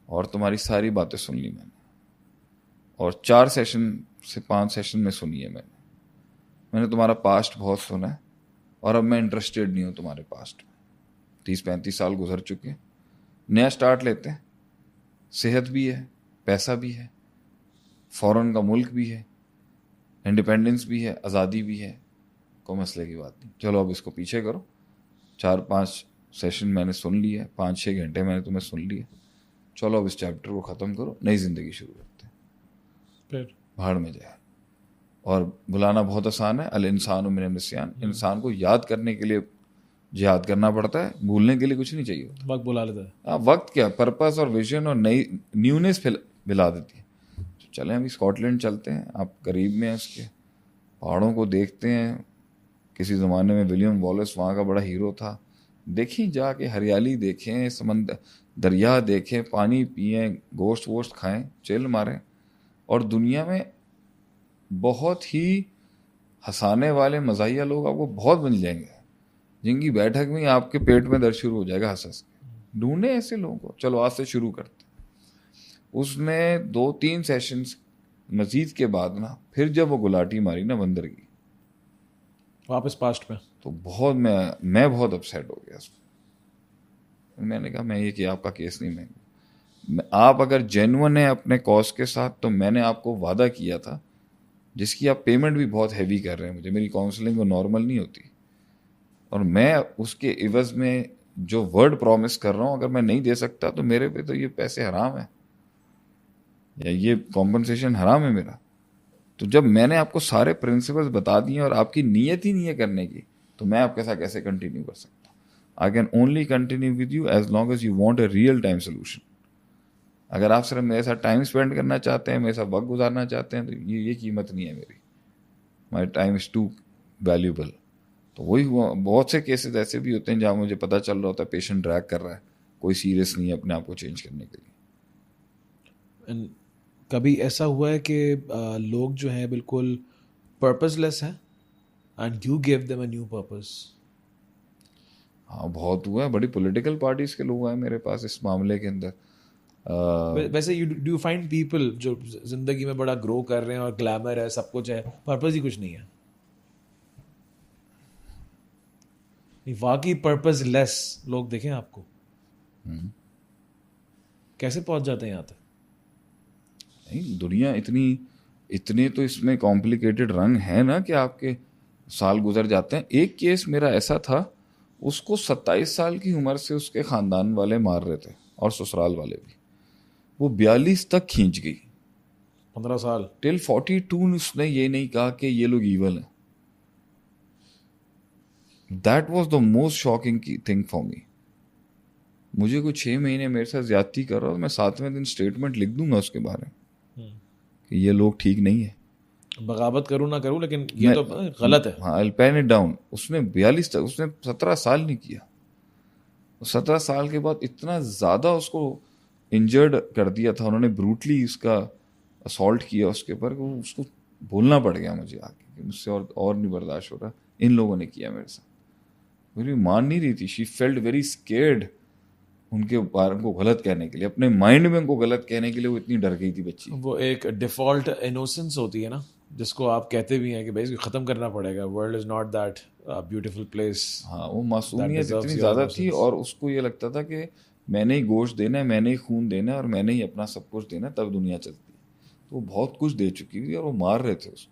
और तुम्हारी सारी बातें सुन ली मैंने, और 4 सेशन से 5 सेशन में सुनी है मैंने तुम्हारा पास्ट बहुत सुना है, और अब मैं इंटरेस्टेड नहीं हूँ तुम्हारे पास्ट में। 30-35 साल गुजर चुके हैं, नया स्टार्ट लेते हैं। सेहत भी है, पैसा भी है, फॉरेन का मुल्क भी है, इंडिपेंडेंस भी है, आज़ादी भी है, कोई मसले की बात नहीं। चलो अब इसको पीछे करो। 4-5 सेशन मैंने सुन लिए, 5-6 घंटे मैंने तुम्हें सुन लिए, चलो अब इस चैप्टर को ख़त्म करो, नई ज़िंदगी शुरू करते हैं। फिर भाड़ में जाए। और बुलाना बहुत आसान है, अल इंसान मिन निस्यान। इंसान को याद करने के लिए जिहाद करना पड़ता है, भूलने के लिए कुछ नहीं चाहिए होता। वक्त बुला लेता है। वक्त क्या, पर्पस और विजन और नई न्यूनेस मिला देती है। तो चलें अभी स्कॉटलैंड चलते हैं, आप करीब में हैं उसके, पहाड़ों को देखते हैं। किसी ज़माने में विलियम वॉलेस वहाँ का बड़ा हीरो था। देखें जाके, हरियाली देखें, समंदर दरिया देखें, पानी पिएं, गोश्त वोश्त खाएं, चिल मारें। और दुनिया में बहुत ही हंसाने वाले मज़ाहिया लोग आपको बहुत मिल जाएंगे, जिनकी बैठक में आपके पेट में दर्द शुरू हो जाएगा हंस हंस के। ढूंढे ऐसे लोगों को। चलो आज से शुरू करते। उसने 2-3 सेशंस मजीद के बाद ना, फिर जब वो गुलाटी मारी ना बंदर की, वापस पास्ट में, तो बहुत मैं बहुत अपसेट हो गया उसमें। मैंने कहा मैं ये कि आपका केस नहीं, आप अगर जेन्युइन है अपने कॉज के साथ, तो मैंने आपको वादा किया था, जिसकी आप पेमेंट भी बहुत हैवी कर रहे हैं मुझे, मेरी काउंसलिंग वो नॉर्मल नहीं होती, और मैं उसके इवज में जो वर्ड प्रॉमिस कर रहा हूँ अगर मैं नहीं दे सकता तो मेरे पे तो ये पैसे हराम है, या ये कॉम्पनसेशन हराम है मेरा। तो जब मैंने आपको सारे प्रिंसिपल्स बता दिए और आपकी नीयत ही नहीं है करने की, तो मैं आपके साथ कैसे कंटिन्यू कर सकता हूँ? I can only continue with you as long as you want a real time solution. अगर आप सिर्फ मेरे साथ टाइम स्पेंड करना चाहते हैं, मेरे साथ वक्त गुजारना चाहते हैं, तो ये कीमत नहीं है मेरी। My time is too valuable. तो वही हुआ। बहुत से केसेस ऐसे भी होते हैं जहाँ मुझे पता चल रहा होता है पेशेंट ड्रैग कर रहा है, कोई सीरियस नहीं है अपने आप को चेंज करने के लिए। And कभी ऐसा हुआ है कि लोग जो हैं बिल्कुल पर्पसलेस हैं and you give them a new purpose? हाँ, बहुत हुआ है, बड़ी पॉलिटिकल पार्टीज के लोग आए मेरे पास इस मामले के अंदर। वैसे यू फाइंड पीपल जो जिंदगी में बड़ा ग्रो कर रहे हैं और ग्लैमर है, सब कुछ है, पर्पस ही कुछ नहीं है, वाकई पर्पसलेस लोग देखें आपको, कैसे पहुंच जाते हैं यहाँ तक? नहीं, दुनिया इतने तो इसमें कॉम्प्लिकेटेड रंग है ना कि आपके साल गुजर जाते हैं। एक केस मेरा ऐसा था, उसको 27 साल की उम्र से उसके खानदान वाले मार रहे थे और ससुराल वाले भी। वो 42 तक खींच गई, 15 साल। टिल 42 उसने ये नहीं कहा कि ये लोग ईवल हैं। That was the most shocking thing for me. मुझे कोई 6 महीने मेरे साथ ज्यादती कर रहा हो, मैं 7वें दिन स्टेटमेंट लिख दूंगा उसके बारे में कि ये लोग ठीक नहीं है, बगावत करूं ना करूं, लेकिन ये तो गलत है। हाँ, आई पेन इट डाउन। उसने 42 तक, उसने 17 साल नहीं किया। 17 साल के बाद इतना ज्यादा उसको इंजर्ड कर दिया था उन्होंने, ब्रूटली उसका असॉल्ट किया उसके ऊपर, वो उसको बोलना पड़ गया मुझे आके कि मुझसे और नहीं बर्दाश्त हो रहा, इन लोगों ने किया मेरे साथ। मेरी मान नहीं रही थी, शी फेल्ट वेरी स्केर्ड उनके बारे में गलत कहने के लिए, अपने माइंड में उनको गलत कहने के लिए वो इतनी डर गई थी बच्ची। वो एक डिफॉल्ट इनोसेंस होती है ना, जिसको आप कहते भी हैं कि भाई इसको खत्म करना पड़ेगा, world is not that beautiful place. हाँ, वो मासूमियत इतनी ज्यादा थी और उसको ये लगता था कि मैंने ही गोश्त देना है, मैंने ही खून देना है और मैंने ही अपना सब कुछ देना है, तब दुनिया चलती है। तो वो बहुत कुछ दे चुकी थी और वो मार रहे थे उसको,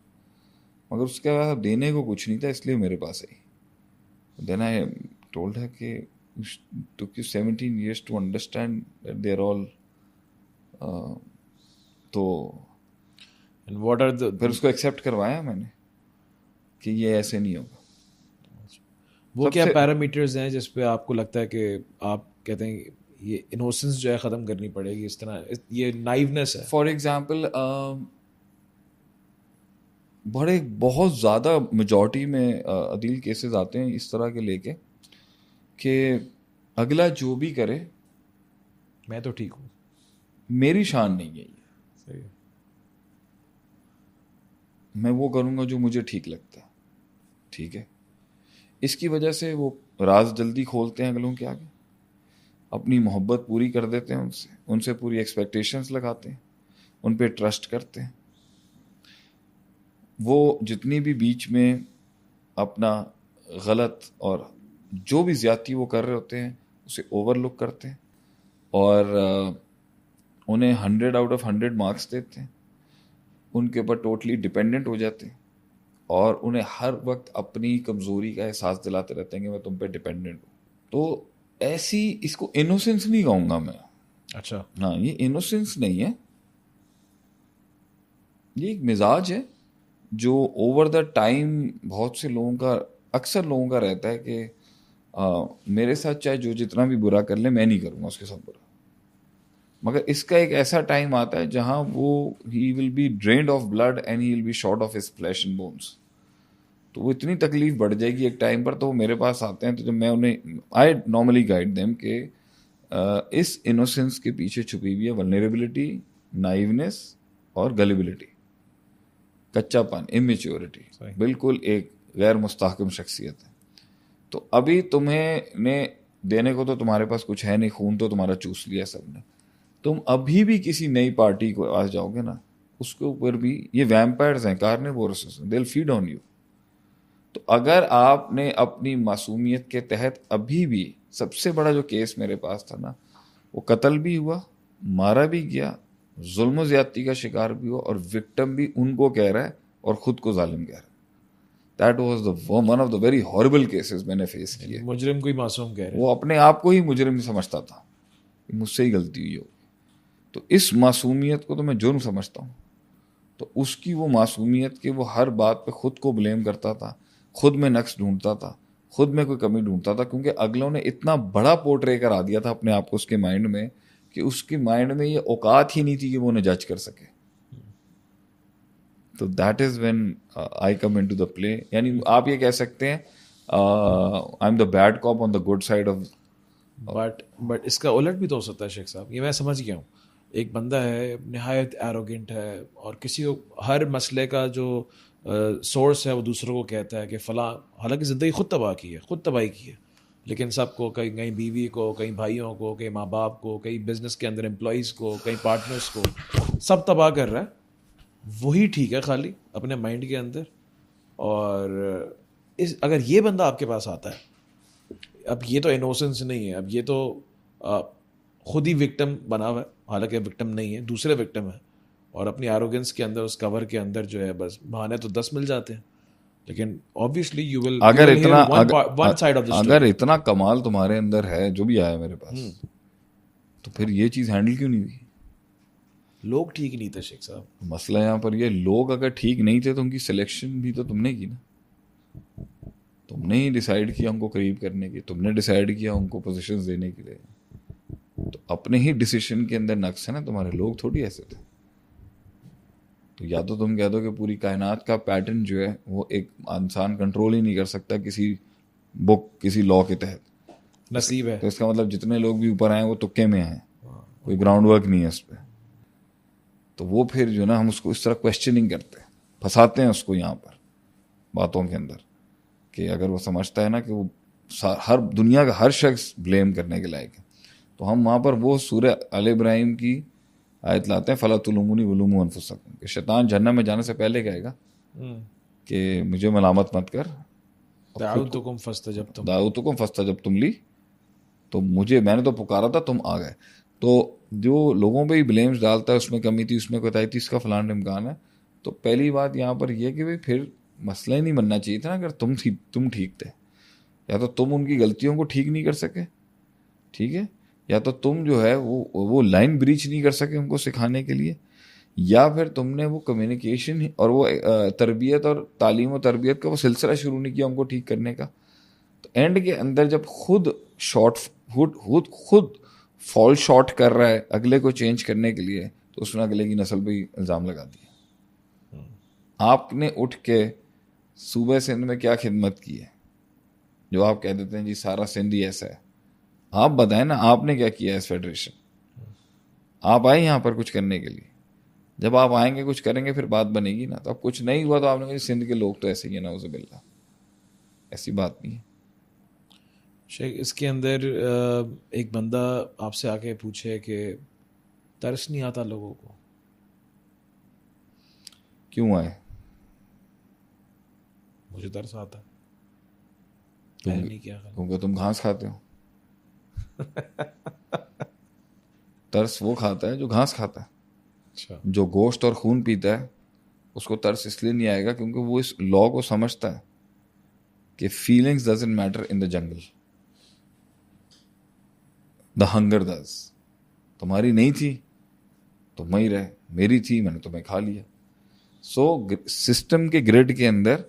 मगर उसके बाद देने को कुछ नहीं था, इसलिए मेरे पास आई। देन आई टोल्ड है कि took you 17 years to understand that they're all तो And what are the फिर उसको एक्सेप्ट करवाया मैंने कि ये ऐसे नहीं होगा। वो क्या पैरामीटर्स हैं जिस पे आपको लगता है कि आप कहते हैं ये इनोसेंस जो है ख़त्म करनी पड़ेगी, इस तरह ये नाइवनेस है? फॉर एग्जाम्पल बहुत ज़्यादा मेजॉरिटी में अदील केसेस आते हैं इस तरह के लेके कि अगला जो भी करे मैं तो ठीक हूँ, मेरी शान नहीं है ये, सही है। मैं वो करूँगा जो मुझे ठीक लगता है, ठीक है। इसकी वजह से वो राज जल्दी खोलते हैं अगलों के आगे, अपनी मोहब्बत पूरी कर देते हैं उनसे पूरी एक्सपेक्टेशंस लगाते हैं, उन पे ट्रस्ट करते हैं। वो जितनी भी बीच में अपना गलत और जो भी ज्यादती वो कर रहे होते हैं उसे ओवरलुक करते हैं और उन्हें 100 आउट ऑफ 100 मार्क्स देते हैं, उनके ऊपर टोटली डिपेंडेंट हो जाते हैं और उन्हें हर वक्त अपनी कमज़ोरी का एहसास दिलाते रहते हैं कि मैं तुम पे डिपेंडेंट हूँ। तो ऐसी, इसको इनोसेंस नहीं कहूँगा मैं। अच्छा, हाँ, ये इनोसेंस नहीं है, ये एक मिजाज है जो ओवर द टाइम बहुत से लोगों का, अक्सर लोगों का रहता है कि मेरे साथ चाहे जो जितना भी बुरा कर ले, मैं नहीं करूँगा उसके साथ बुरा। मगर इसका एक ऐसा टाइम आता है जहाँ वो he will be drained of blood and he will be short of his flash and bones. तो वो इतनी तकलीफ बढ़ जाएगी एक टाइम पर, तो वो मेरे पास आते हैं। तो जब मैं उन्हें, आई नॉर्मली गाइड देम कि इस इनोसेंस के पीछे छुपी हुई है वल्नरेबिलिटी, नाइवनेस और गलिबिलिटी, कच्चापन, इमेच्योरिटी, बिल्कुल एक गैर मुस्तहकम शख्सियत है। तो अभी तुम्हें ने देने को तो तुम्हारे पास कुछ है नहीं, खून तो तुम्हारा चूस लिया सबने। तुम अभी भी किसी नई पार्टी को आ जाओगे ना, उसके ऊपर भी ये वैम्पायर्स हैं, carnivorous, they will feed on you. तो अगर आपने अपनी मासूमियत के तहत अभी भी, सबसे बड़ा जो केस मेरे पास था ना, वो कत्ल भी हुआ, मारा भी गया, जुल्म ज्यादती का शिकार भी हुआ और विक्टिम भी उनको कह रहा है और खुद को जालिम कह रहा है। That was the one of the very horrible cases मैंने फेस किए। मुजरिम कोई मासूम कह रहे हैं, वो अपने आप को ही मुजरिम समझता था, मुझसे ही गलती हुई हो। तो इस मासूमियत को तो मैं जुर्म समझता हूँ। तो उसकी वो मासूमियत के वो हर बात पे खुद को ब्लेम करता था, खुद में नक्स ढूंढता था, खुद में कोई कमी ढूंढता था, क्योंकि अगलों ने इतना बड़ा पोर्ट्रे करा दिया था अपने आप को उसके माइंड में कि उसके माइंड में ये औकात ही नहीं थी कि वो उन्हें जज कर सके। तो that is when I come into the play. यानी आप ये कह सकते हैं I am the bad cop on the good side of. But इसका उलट भी तो हो सकता है शेख साहब, ये मैं समझ गया हूँ। एक बंदा है निहायत एरोगेंट है और किसी को हर मसले का जो सोर्स है वो दूसरों को कहता है कि फ़लाँ, हालांकि ज़िंदगी खुद तबाह की है, खुद तबाही की है, लेकिन सबको, कहीं कहीं बीवी को, कहीं भाइयों को, कहीं माँ बाप को, कहीं बिजनेस के अंदर एम्प्लॉयज़ को, कहीं पार्टनर्स को, सब तबाह कर रहा है। वही ठीक है खाली अपने माइंड के अंदर। और इस अगर ये बंदा आपके पास आता है, अब ये तो इनोसेंस नहीं है, अब ये तो आ, खुद ही विक्टिम बना हुआ है, हालांकि विक्टिम नहीं है, दूसरे विक्टिम है, और अपनी एरोगेंस के अंदर, उस कवर के अंदर जो है बस बहाने तो 10 मिल जाते हैं। लेकिन obviously you will one side of the story. अगर इतना कमाल तुम्हारे अंदर है जो भी आया मेरे पास, तो फिर ये चीज हैंडल क्यों नहीं हुई? लोग ठीक नहीं थे शेख साहब। मसला यहाँ पर ये, लोग अगर ठीक नहीं थे तो उनकी सिलेक्शन भी तो तुमने की ना। तुमने ही डिसाइड किया उनको करीब करने की, तुमने डिसाइड किया उनको पोजीशंस देने के लिए। तो अपने ही डिसीजन के अंदर नक्स है ना तुम्हारे, लोग थोड़ी ऐसे थे। तो या तो तुम कह दो कि पूरी कायनात का पैटर्न जो है वो एक इंसान कंट्रोल ही नहीं कर सकता किसी बुक, किसी लॉ के तहत, नसीब है। तो इसका मतलब जितने लोग भी ऊपर आए वो तुक्के में आए, कोई ग्राउंड वर्क नहीं है इस पर। तो वो फिर जो ना हम उसको इस तरह क्वेश्चनिंग करते हैं, फंसाते हैं उसको यहाँ पर बातों के अंदर, कि अगर वो समझता है ना कि वो हर दुनिया का हर शख्स ब्लेम करने के लायक है, तो हम वहाँ पर वो सूरह अल इब्राहिम की आयत लाते हैं, फला तुलुमुनी वलुमु अनफुसकुम, कि शैतान जहन्नम में जाने से पहले कहेगा कि मुझे मलामत मत कर, दाऊतुकुम फस्तजबतुम, दाऊतुकुम फस्तजबतुम ली, तो मैंने तो पुकारा था, तुम आ गए। तो जो लोगों पे ही ब्लेम्स डालता है, उसमें कमी थी, उसमें कोताही थी, इसका फलान इम्कान है, तो पहली बात यहाँ पर यह कि भाई फिर मसला ही नहीं बनना चाहिए था ना। अगर तुम ठीक थे, या तो तुम उनकी गलतियों को ठीक नहीं कर सके, ठीक है, या तो तुम जो है वो लाइन ब्रीच नहीं कर सके उनको सिखाने के लिए, या फिर तुमने वो कम्युनिकेशन और वो तरबियत और तालीम और तरबियत का वो सिलसिला शुरू नहीं किया उनको ठीक करने का। तो एंड के अंदर जब खुद फॉल शॉर्ट कर रहा है अगले को चेंज करने के लिए, तो उसने अगले की नस्ल पे इल्ज़ाम लगा दिया। आपने उठ के सूबे सिंध में क्या खिदमत की है जो आप कह देते हैं जी सारा सिंध ही ऐसा है? आप बताएं ना, आपने क्या किया इस फेडरेशन? आप आए यहाँ पर कुछ करने के लिए, जब आप आएंगे कुछ करेंगे फिर बात बनेगी ना। तो अब कुछ नहीं हुआ तो आपने कहा सिंध के लोग तो ऐसे ही है, नाउज़ुबिल्लाह, ऐसी बात नहीं है। शेख, इसके अंदर एक बंदा आपसे आके पूछे कि तरस नहीं आता लोगों को, क्यों आए? मुझे तरस आता है, नहीं क्या क्योंकि तुम घास खाते हो। तरस वो खाता है जो घास खाता है। अच्छा, जो गोश्त और खून पीता है उसको तरस इसलिए नहीं आएगा क्योंकि वो इस लॉ को समझता है कि feelings doesn't matter in the jungle, the hunger does. तुम्हारी नहीं थी तो मैं ही रहे, मेरी थी मैंने तुम्हें खा लिया। सो सिस्टम के ग्रिड के अंदर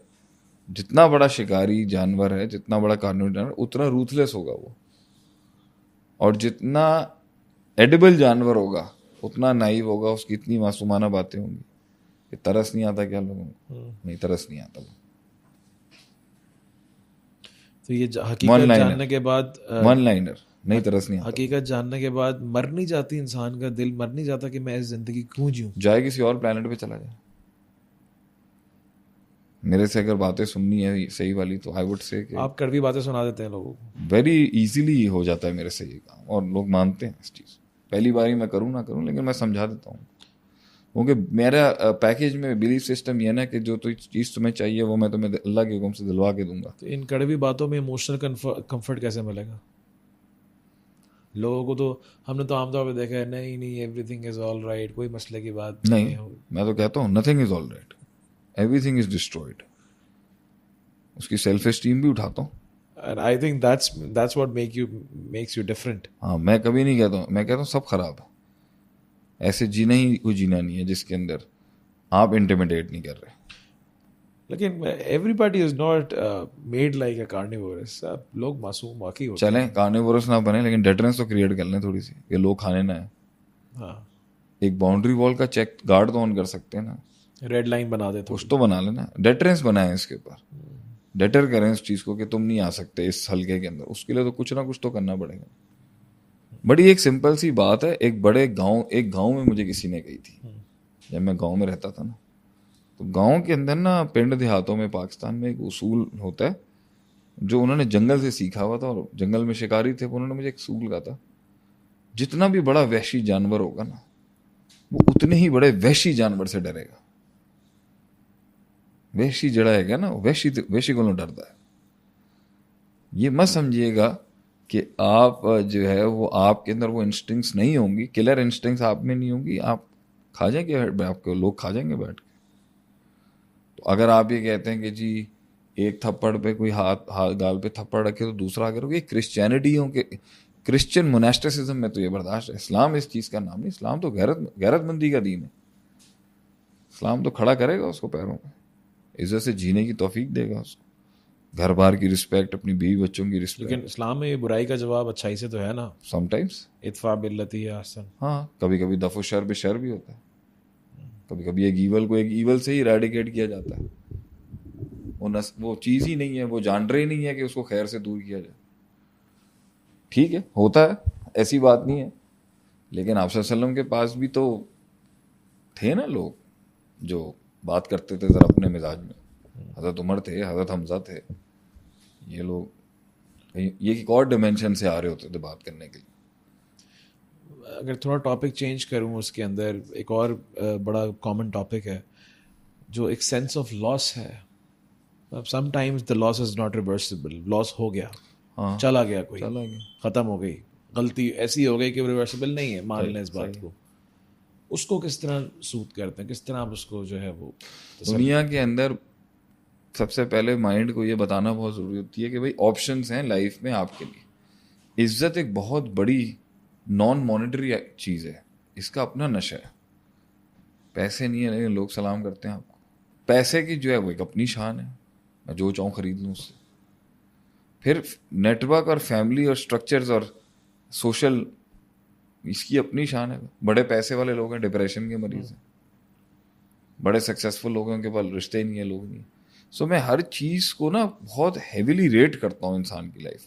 जितना बड़ा शिकारी जानवर है, जितना बड़ा कानूनी जानवर, उतना रूथलेस होगा वो, और जितना एडिबल जानवर होगा उतना नाइव होगा, उसकी इतनी मासूमाना बातें होंगी। कि तरस नहीं आता क्या लोगों को? नहीं, तरस नहीं आता। तो ये हकीकत जानने के बाद वन लाइनर नहीं, तरस नहीं आता। हकीकत जानने के बाद मर नहीं जाती इंसान का दिल, मर नहीं जाता कि मैं इस जिंदगी क्यों जीऊं? जाए किसी और प्लेनेट पे चला जाए। मेरे से अगर बातें सुननी है सही वाली तो आई वुड से कि आप कड़वी बातें सुना देते हैं लोगों को। वेरी इजीली हो जाता है मेरे से ये काम, और लोग मानते हैं इस चीज़। पहली बार ही मैं करूँ ना करूँ, लेकिन मैं समझा देता हूँ, क्योंकि मेरा पैकेज में बिलीफ सिस्टम ये ना कि जो तो चीज़ तुम्हें चाहिए वो मैं तुम्हें अल्लाह के हुक्म से दिलवा के दूंगा। तो इन कड़वी बातों में इमोशनल कंफर्ट कैसे मिलेगा लोगों को? तो हमने तो आमतौर पर देखा है, नहीं एवरीथिंग इज ऑल राइट, कोई मसले की बात नहीं। मैं तो कहता हूँ nothing is all right, everything is destroyed. उसकी सेल्फ एस्टीम भी उठाता हूँ। And I think that's what makes you different. हाँ, मैं कभी नहीं कहता हूँ, मैं कहता हूँ सब खराब है, ऐसे जीना ही कोई जीना नहीं है जिसके अंदर आप इंटिमिडेट नहीं कर रहे। लेकिन everybody is not made like a carnivorous. सब लोग मासूम वाकई होते हैं। चलें कार्निवोरस ना बने, लेकिन डेटरेंस तो क्रिएट कर लें थोड़ी सी, कि लोग खाने ना है। हाँ, एक बाउंड्री वॉल का चेक गार्ड तो ऑन कर सकते हैं ना, रेड लाइन बना दे कुछ तो बना लेना, डेटरेंस बनाए इसके ऊपर, डेटर करें इस चीज़ को कि तुम नहीं आ सकते इस हल्के के अंदर। उसके लिए तो कुछ ना कुछ तो करना पड़ेगा। बड़ी एक सिंपल सी बात है, एक गांव में मुझे किसी ने कही थी, जब मैं गांव में रहता था ना, तो गांव के अंदर ना पिंड देहातों में पाकिस्तान में एक उसूल होता है जो उन्होंने जंगल से सीखा हुआ था, और जंगल में शिकारी थे, उन्होंने मुझे एक उसूल कहा था, जितना भी बड़ा वहशी जानवर होगा ना, वो उतने ही बड़े वहशी जानवर से डरेगा। वहशी जड़ा है ना, वहशी को डरता है। ये मत समझिएगा कि आप जो है वो आपके अंदर वो इंस्टिंक्ट्स नहीं होंगी, किलर इंस्टिंक्ट्स आप में नहीं होंगी, आप खा जाएंगे, आपके लोग खा जाएंगे बैठ के। तो अगर आप ये कहते हैं कि जी एक थप्पड़ पे कोई हाथ गाल पे थप्पड़ रखे तो दूसरा अगर ये क्रिश्चियनिटी हो के क्रिश्चियन मोनेस्टिसिज्म में तो ये बर्दाश्त है। इस्लाम इस चीज़ का नाम नहीं, इस्लाम तो गैरतमंदी का दीन है। इस्लाम तो खड़ा करेगा उसको पैरों पे, इज्जत से जीने की तौफीक देगा उसको, घर बार की रिस्पेक्ट, अपनी बीवी बच्चों की रिस्पेक्ट। लेकिन इस्लाम में ये बुराई का जवाब अच्छाई से तो है ना, समटाइम्स इत्फा बिल्लती है आसन। हाँ, कभी कभी दफो शर पे शर भी होता है, कभी कभी एक ईवल को एक ईवल से ही इरेडिकेट किया जाता है। वो चीज़ ही नहीं है, वो जानवर ही नहीं है कि उसको खैर से दूर किया जाए। ठीक है, होता है, ऐसी बात नहीं है, लेकिन आप सल्लल्लाहु अलैहि वसल्लम के पास भी तो थे ना लोग जो बात करते थे जरा अपने मिजाज में। हज़रत उमर थे, हज़रत हमजा थे, ये लोग ये एक और डिमेंशन से आ रहे होते थे बात करने के लिए। अगर थोड़ा टॉपिक चेंज करूँ, उसके अंदर एक और बड़ा कॉमन टॉपिक है जो एक सेंस ऑफ लॉस है। Sometimes the loss is not reversible, loss हो गया, हाँ, चला गया, कोई चला गया, खत्म हो गई, गलती ऐसी हो गई कि रिवर्सिबल नहीं है, मान लें इस बात को। उसको किस तरह सूट करते हैं, किस तरह आप उसको जो है वो दुनिया के अंदर सबसे पहले माइंड को ये बताना बहुत ज़रूरी होती है कि भाई ऑप्शंस हैं लाइफ में आपके लिए। इज्जत एक बहुत बड़ी नॉन मॉनेटरी चीज़ है, इसका अपना नशा है। पैसे नहीं है लेकिन लोग सलाम करते हैं आपको। पैसे की जो है वो एक अपनी शान है, मैं जो चाहूँ खरीद लूँ उससे। फिर नेटवर्क और फैमिली और स्ट्रक्चर्स और सोशल, इसकी अपनी शान है। बड़े पैसे वाले लोग हैं डिप्रेशन के मरीज हैं, बड़े सक्सेसफुल लोग हैं उनके पास रिश्ते नहीं है, लोग नहीं। सो मैं हर चीज़ को ना बहुत हैविली रेट करता हूँ इंसान की लाइफ,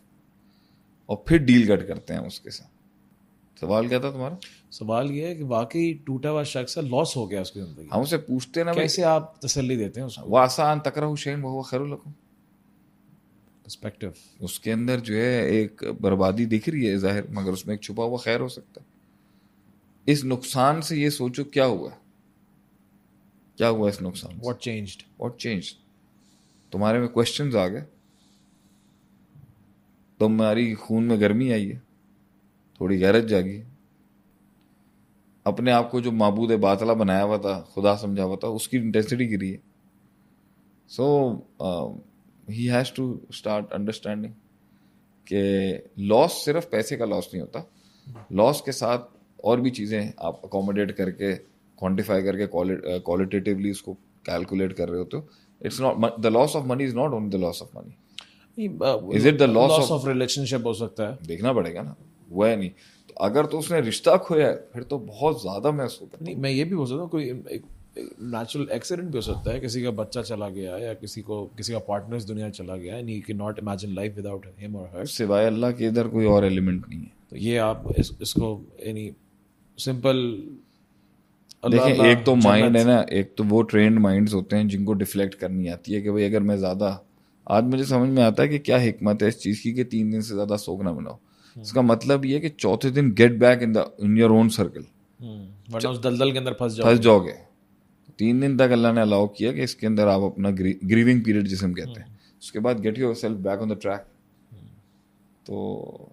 और फिर डील कट करते हैं उसके साथ। सवाल क्या था तुम्हारा? सवाल ये है कि वाकई टूटा हुआ शख्स है, लॉस हो गया उसकी जिंदगी, हम उसे पूछते ना कैसे आप तसल्ली देते हैं उसको? वासान तकरहु शैन वहुव खैरुल लकुम। पर्सपेक्टिव उसके अंदर जो है एक बर्बादी दिख रही है जाहिर, मगर उसमें एक छुपा हुआ खैर हो सकता है। इस नुकसान से ये सोचो क्या हुआ, क्या हुआ इस नुकसान से? What changed? तुम्हारे में क्वेश्चंस आ गए, तुम्हारी खून में गर्मी आई है, थोड़ी गैरत जागी, अपने आप को जो माबूद बातला बनाया हुआ था, खुदा समझा हुआ था, उसकी इंटेंसिटी गिरी है। So he has to start understanding कि लॉस सिर्फ पैसे का लॉस नहीं होता, लॉस के साथ और भी चीज़ें आप अकोमोडेट करके, क्वांटिफाई करके, क्वालिटेटिवली उसको कैलकुलेट कर रहे होते हो। It's not the loss of money, is not only the loss of money, is it the loss of relationship हो सकता है। देखना पड़ेगा ना, वो है नहीं तो अगर तो उसने रिश्ता खोया है फिर तो बहुत ज़्यादा महसूस होता है। नहीं, मैं ये भी हो सकता हूँ, कोई नेचुरल एक्सीडेंट भी हो सकता है, किसी का बच्चा चला गया या किसी का पार्टनर इस दुनिया चला गया, and he can not imagine life without him और हर, सिवाय अल्लाह के इधर कोई और एलिमेंट नहीं है। तो ये आप इसको यानी सिंपल देखिए, एक तो माइंड है ना, एक तो वो ट्रेंड माइंड्स होते हैं जिनको डिफ्लेक्ट करनी आती है कि भाई अगर मैं ज़्यादा, आज मुझे समझ में आता है कि क्या हिकमत है इस चीज़ की कि 3 दिन से ज़्यादा शौक ना बनाओ। इसका मतलब ये है कि चौथे दिन get back in your own circle, वरना उस दलदल के अंदर फंस जाओगे। 3 दिन तक अल्लाह ने अलाउ किया कि इसके अंदर आप अपना ग्रीविंग पीरियड जिसे हम कहते हैं, उसके बाद get yourself back on the track. तो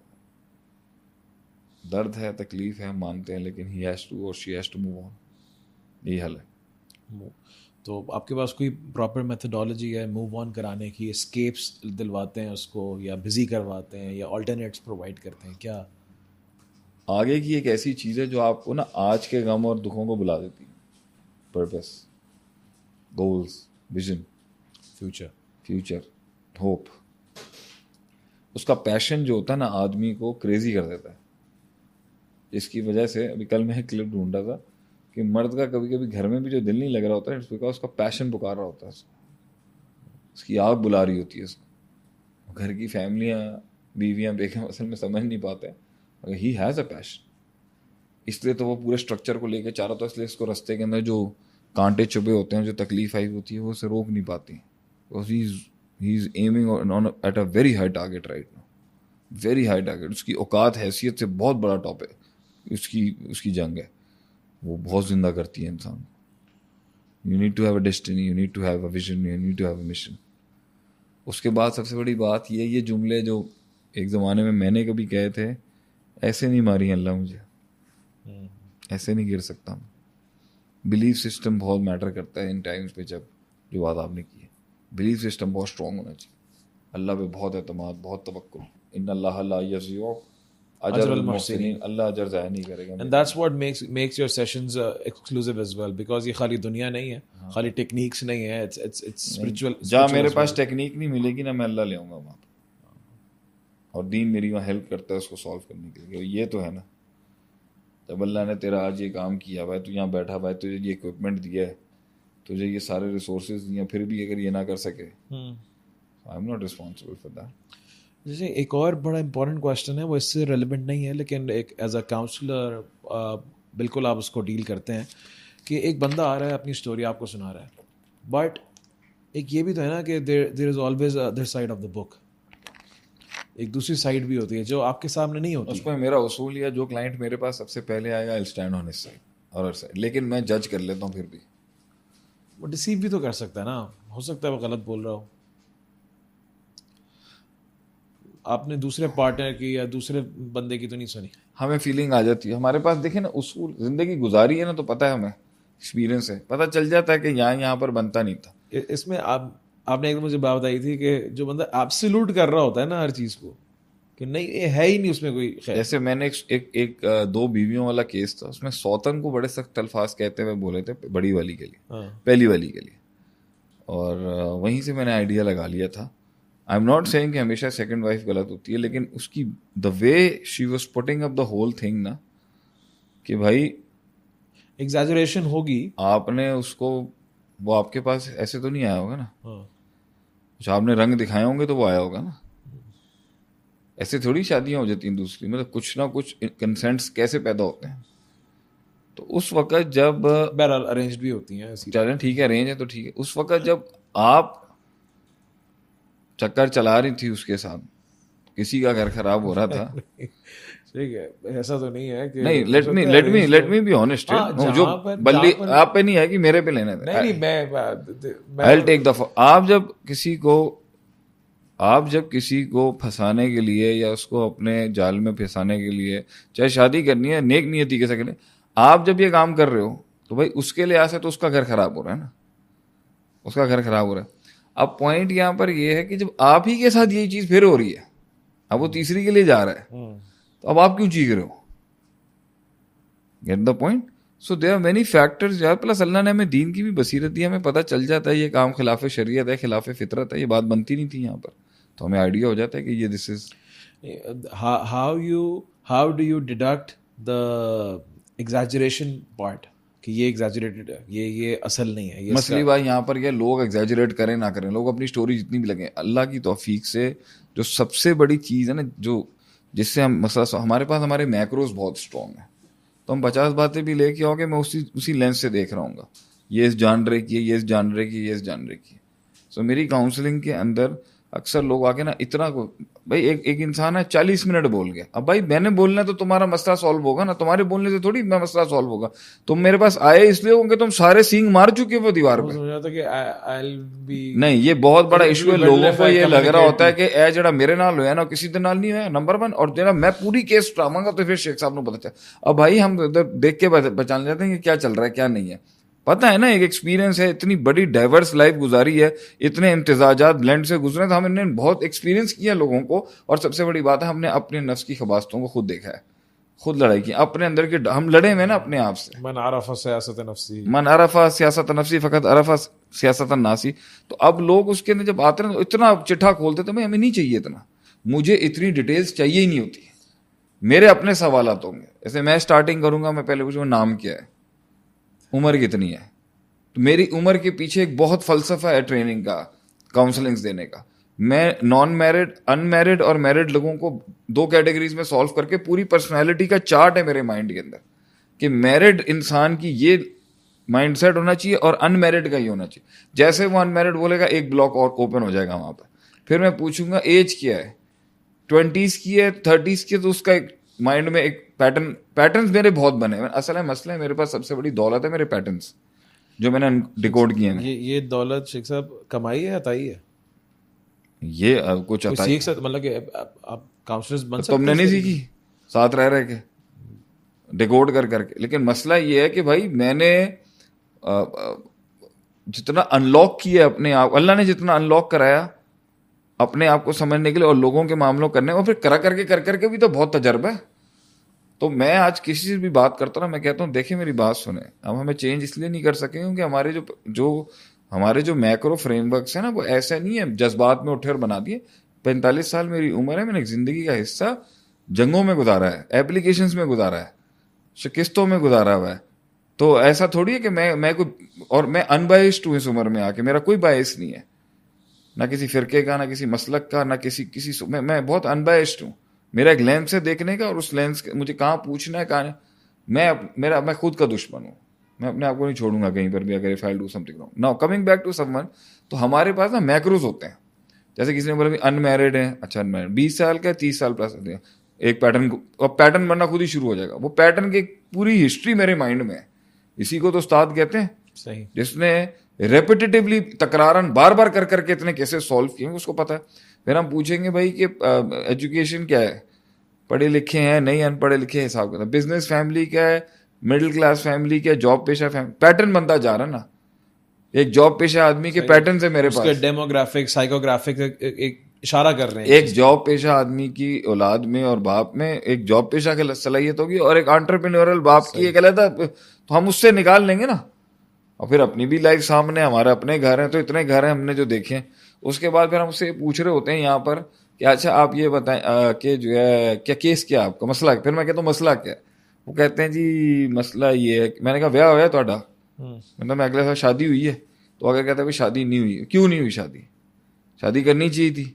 दर्द है, तकलीफ है, मानते हैं, लेकिन ही हैज़ टू और she has to move on, यही हल है। तो आपके पास कोई प्रॉपर मेथडोलॉजी है मूव ऑन कराने की? एस्केप्स दिलवाते हैं उसको, या बिजी करवाते हैं, या ऑल्टरनेट्स प्रोवाइड करते हैं? क्या आगे की एक ऐसी चीज़ है जो आपको ना आज के गम और दुखों को बुला देती है? Purpose, goals, vision, future, hope. उसका पैशन जो होता है ना आदमी को क्रेजी कर देता है। इसकी वजह से अभी कल मैं एक क्लिप ढूंढा था कि मर्द का कभी कभी घर में भी जो दिल नहीं लग रहा होता है, इट्स बिकॉज उसका पैशन पुकार रहा होता है उसको, उसकी आग बुला रही होती है उसको। घर की फैमिलियाँ, बीवियाँ, बेगम असल में समझ नहीं पाते, ही हैज़ अ पैशन, इसलिए तो वो पूरे स्ट्रक्चर को लेके चारों तरफ, इसलिए इसको रास्ते के अंदर जो कांटे चुभे होते हैं, जो तकलीफ आई होती है, वो उसे रोक नहीं पाती, because he is aiming on at a very high target right now, very high target. उसकी औकात हैसियत से बहुत बड़ा टॉप है, उसकी जंग है, वो बहुत जिंदा करती है इंसान को। You need to have a destiny, you need to have a vision, you need to have a mission. उसके बाद सबसे बड़ी बात ये जुमले जो एक ज़माने में मैंने कभी कहे थे, ऐसे नहीं मारी अल्लाह मुझे, ऐसे नहीं गिर सकता मैं। बिलीफ सिस्टम बहुत मैटर करता है इन टाइम्स पे, जब जो बात आपने की है, बिलीफ सिस्टम बहुत स्ट्रॉन्ग होना चाहिए, अल्लाह पे बहुत एतमाद, बहुत तवक्कुल। इन्नल्लाह ला यज़िउ अजरुल मुहसिनीन, अल्लाह अजर ज़ाया नहीं करेगा। And that's what makes your sessions exclusive as well, because ये खाली दुनिया नहीं है, खाली टेक्निक्स नहीं है, it's spiritual। जहाँ मेरे पास टेक्निक नहीं मिलेगी ना, मैं अल्लाह ले आऊँगा वहाँ पर, और दीन मेरी वहाँ हेल्प करता है उसको सॉल्व करने के लिए। ये तो है ना, जब अल्लाह ने तेरा आज ये काम किया भाई, तू यहाँ बैठा भाई, तुझे ये इक्विपमेंट दिया है, तुझे ये सारे रिसोर्सेज दिए, फिर भी अगर ये ना कर सके, I am not responsible for that. जैसे एक और बड़ा इंपॉर्टेंट क्वेश्चन है, वो इससे रेलिवेंट नहीं है, लेकिन एक एज अ काउंसलर बिल्कुल आप उसको डील करते हैं, कि एक बंदा आ रहा है अपनी स्टोरी आपको सुना रहा है, बट एक ये भी तो है ना कि there is always other side of the book, एक दूसरी साइड भी होती है जो आपके सामने नहीं होती। उसमें मेरा उसूल या जो क्लाइंट मेरे पास सबसे पहले आएगा, I stand on his side और हर साइड, लेकिन मैं जज कर लेता हूँ फिर भी। वो डिसीव भी तो कर सकता है ना, हो सकता है वो गलत बोल रहा हो, आपने दूसरे पार्टनर की या दूसरे बंदे की तो नहीं सुनी, हमें फीलिंग आ जाती है हमारे पास। देखिए ना, उसूल जिंदगी गुजारी है ना, तो पता है हमें, एक्सपीरियंस है, पता चल जाता है कि यहाँ पर बनता नहीं था। इसमें आपने एक मुझे बात बताई थी कि जो बंदा एब्सोल्यूट कर रहा होता है ना हर चीज़ को, कि नहीं ये है ही नहीं उसमें कोई खैर। जैसे मैंने एक दो बीवियों वाला केस था, उसमें सौतन को बड़े सख्त अल्फाज कहते हुए बोले थे बड़ी वाली के लिए, पहली वाली के लिए, और वहीं से मैंने आइडिया लगा लिया था। आई एम नॉट सेइंग कि हमेशा सेकंड वाइफ गलत होती है, लेकिन उसकी the way she was putting up the whole thing ना, कि भाई एग्जैजरेशन होगी, आपने उसको, वो आपके पास ऐसे तो नहीं आया होगा ना, कुछ आपने रंग दिखाए होंगे तो वो आया होगा ना। ऐसे थोड़ी शादियां हो जाती हैं दूसरी, मतलब कुछ ना कुछ कंसेंट्स कैसे पैदा होते हैं। तो उस वक्त जब बहरहाल अरेंज भी होती हैं, चलें ठीक है, अरेंज है तो ठीक है, उस वक्त जब आप चक्कर चला रही थी उसके साथ, किसी का घर खराब हो रहा था, ठीक है, ऐसा तो नहीं है कि नहीं, लेट मी बी ऑनेस्ट, जो बल्ली आप पे नहीं है कि मेरे पे लेने थे, नहीं मैं आई विल टेक द, आप जब किसी को फंसाने के लिए या उसको अपने जाल में फंसाने के लिए, चाहे शादी करनी है नेक नियति के सकते, आप जब ये काम कर रहे हो तो भाई उसके लिहाज से तो उसका घर खराब हो रहा है ना, उसका घर खराब हो रहा है। अब पॉइंट यहाँ पर ये है कि जब आप ही के साथ यही चीज फिर हो रही है, अब वो तीसरी के लिए जा रहा है, तो अब आप क्यों चीख रहे हो? Get the point. So there are many factors यार, प्लस अल्लाह ने हमें दीन की भी बसीरत दी, हमें पता चल जाता है ये काम खिलाफ शरीयत है, खिलाफ फितरत है, ये बात बनती नहीं थी यहाँ पर, तो हमें आइडिया हो जाता है कि ये this is how do you deduct the exaggeration part, कि ये एग्जैजरेटेड है, ये असल नहीं है, ये मसली बात यहाँ पर, ये लोग एग्जैजरेट करें ना करें, लोग अपनी स्टोरी जितनी भी लगे, अल्लाह की तौफीक से जो सबसे बड़ी चीज़ है ना, जो जिससे हम मसला, हमारे पास हमारे मैक्रोज बहुत स्ट्रॉन्ग है, तो हम 50 बातें भी लेके आओगे, मैं उसी लेंस से देख रहा हूँ, ये इस जानरे की है, ये इस जानरे की, ये इस जानरे की। सो मेरी काउंसलिंग के अंदर अक्सर लोग आके ना इतना को, भाई एक इंसान है 40 मिनट बोल गया, अब भाई मैंने बोलना है तो तुम्हारा मसला सॉल्व होगा ना, तुम्हारे बोलने से थोड़ी मैं मसला सॉल्व होगा। तुम मेरे पास आए इसलिए होंगे तुम सारे सींग मार चुके हो दीवार पे, नहीं, ये बहुत बड़ा इशू है। लोगों को ये लग रहा होता है कि ए जरा मेरे नाल होया ना किसी नाल नहीं होया, नंबर 1, और जरा मैं पूरी केस उठावांगा तो फिर शेख साहब को पता चला। अब भाई हम इधर देख के पहचान जाते हैं कि क्या चल रहा है क्या नहीं है, पता है ना, एक एक्सपीरियंस है, इतनी बड़ी डाइवर्स लाइफ गुजारी है, इतने इम्तिजाजात ब्लेंड से गुजरे, तो हमने बहुत एक्सपीरियंस किया लोगों को, और सबसे बड़ी बात है हमने अपने नफ्स की खबास्तों को खुद देखा है, खुद लड़ाई की अपने अंदर के, हम लड़े हुए ना अपने आप से। मन अरफा सियासत नफ्सी, मन अरफा सियासत नफ्सी फ़कत अरफा सियासत नासी। तो अब लोग उसके अंदर जब आते हैं तो इतना चिट्ठा खोलते, तो भाई हमें नहीं चाहिए इतना, मुझे इतनी डिटेल्स चाहिए ही नहीं होती, मेरे अपने सवालात होंगे। जैसे मैं स्टार्टिंग करूंगा, मैं पहले पूछूंगा नाम क्या है, उम्र कितनी है, तो मेरी उम्र के पीछे एक बहुत फलसफा है ट्रेनिंग का, काउंसलिंग्स देने का, मैं नॉन मैरिड, अनमैरिड और मैरिड लोगों को 2 कैटेगरीज में सॉल्व करके पूरी पर्सनैलिटी का चार्ट है मेरे माइंड के अंदर कि मैरिड इंसान की ये माइंडसेट होना चाहिए और अनमैरिड का ही होना चाहिए। जैसे वो अनमैरिड बोलेगा एक ब्लॉक और ओपन हो जाएगा वहां पर। फिर मैं पूछूंगा एज क्या है, 20s की है, 30s की है, तो उसका एक माइंड में एक पैटर्न्स मेरे बहुत बने हैं। असल है मसला है, मेरे पास सबसे बड़ी दौलत है मेरे पैटर्न्स जो मैंने डिकोड किए हैं। ये दौलत शेख साहब कमाई है हताई है? ये कुछ कोई आता सीख सकते, मतलब कि आप काउंसलर्स बन सकते तुमने हैं नहीं इस तरीके सीखी साथ रह के डिकोड कर करके। लेकिन मसला ये है कि भाई मैंने जितना अनलॉक किया अपने आप, अल्लाह ने जितना अनलॉक कराया अपने आप को समझने के लिए और लोगों के मामलों करने, और फिर कर करके भी तो बहुत तजर्बा है। तो मैं आज किसी से भी बात करता हूँ ना, मैं कहता हूँ देखिए मेरी बात सुने, अब हमें चेंज इसलिए नहीं कर सके क्योंकि हमारे जो मैक्रो फ्रेमवर्क्स है ना वो ऐसे नहीं है जज्बात में उठे और बना दिए। 45 साल मेरी उम्र है, मैंने एक जिंदगी का हिस्सा जंगों में गुजारा है, एप्लीकेशंस में गुजारा है, शिकस्तों में गुजारा हुआ है। तो ऐसा थोड़ी है कि मैं कोई, और मैं अनबाइस्ड हूँ इस उम्र में आके, मेरा कोई बायस नहीं है, ना किसी फिरके का, ना किसी मसलक का, ना किसी मैं बहुत अनबाइस्ड हूँ। मेरा एक लेंस से देखने का, और उस लेंस मुझे कहाँ पूछना है कहाँ, मैं खुद का दुश्मन हूँ। मैं अपने आप को नहीं छोड़ूंगा कहीं पर भी अगर if I do something wrong. Now coming back to someone, तो हमारे पास ना मैक्रोज होते हैं। जैसे किसी ने बोला अनमैरिड है, अच्छा अनमैरिड 20 साल का 30 साल प्लस, एक पैटर्न, और पैटर्न बनना खुद ही शुरू हो जाएगा। वो पैटर्न की पूरी हिस्ट्री मेरे माइंड में है। इसी को तो उस्ताद कहते हैं, सही, जिसने रेपिटेटिवली तकरारन बार बार कर करके इतने केसेस सॉल्व किए उसको पता है। फिर हम पूछेंगे भाई कि एजुकेशन क्या है, पढ़े लिखे हैं नहीं अनपढ़े लिखे, हिसाब करता बिजनेस फैमिली क्या है, मिडिल क्लास फैमिली क्या, जॉब पेशा फैमिली, पैटर्न बनता जा रहा ना। एक जॉब पेशा आदमी के पैटर्न से मेरे पास डेमोग्राफिक साइकोग्राफिक एक इशारा कर रहे हैं। एक जॉब पेशा आदमी की औलाद में और बाप में एक जॉब पेशा की सलाहियत होगी, और एक एंटरप्रेन्योरल बाप की एक अलग, तो हम उससे निकाल लेंगे ना। और फिर अपनी भी लाइफ सामने, हमारे अपने घर हैं, तो इतने घर हैं हमने जो देखे हैं। उसके बाद फिर हमसे पूछ रहे होते हैं यहाँ पर कि अच्छा आप ये बताएं कि जो है क्या केस क्या आपका मसला, फिर मैं कहता हूँ मसला क्या है, वो कहते हैं जी मसला ये है। मैंने कहा ब्याह होया ਤੁਹਾਡਾ, मतलब मैं अगले साल शादी हुई है, तो अगर कहता है भाई शादी नहीं हुई, क्यों नहीं हुई शादी, शादी करनी चाहिए थी,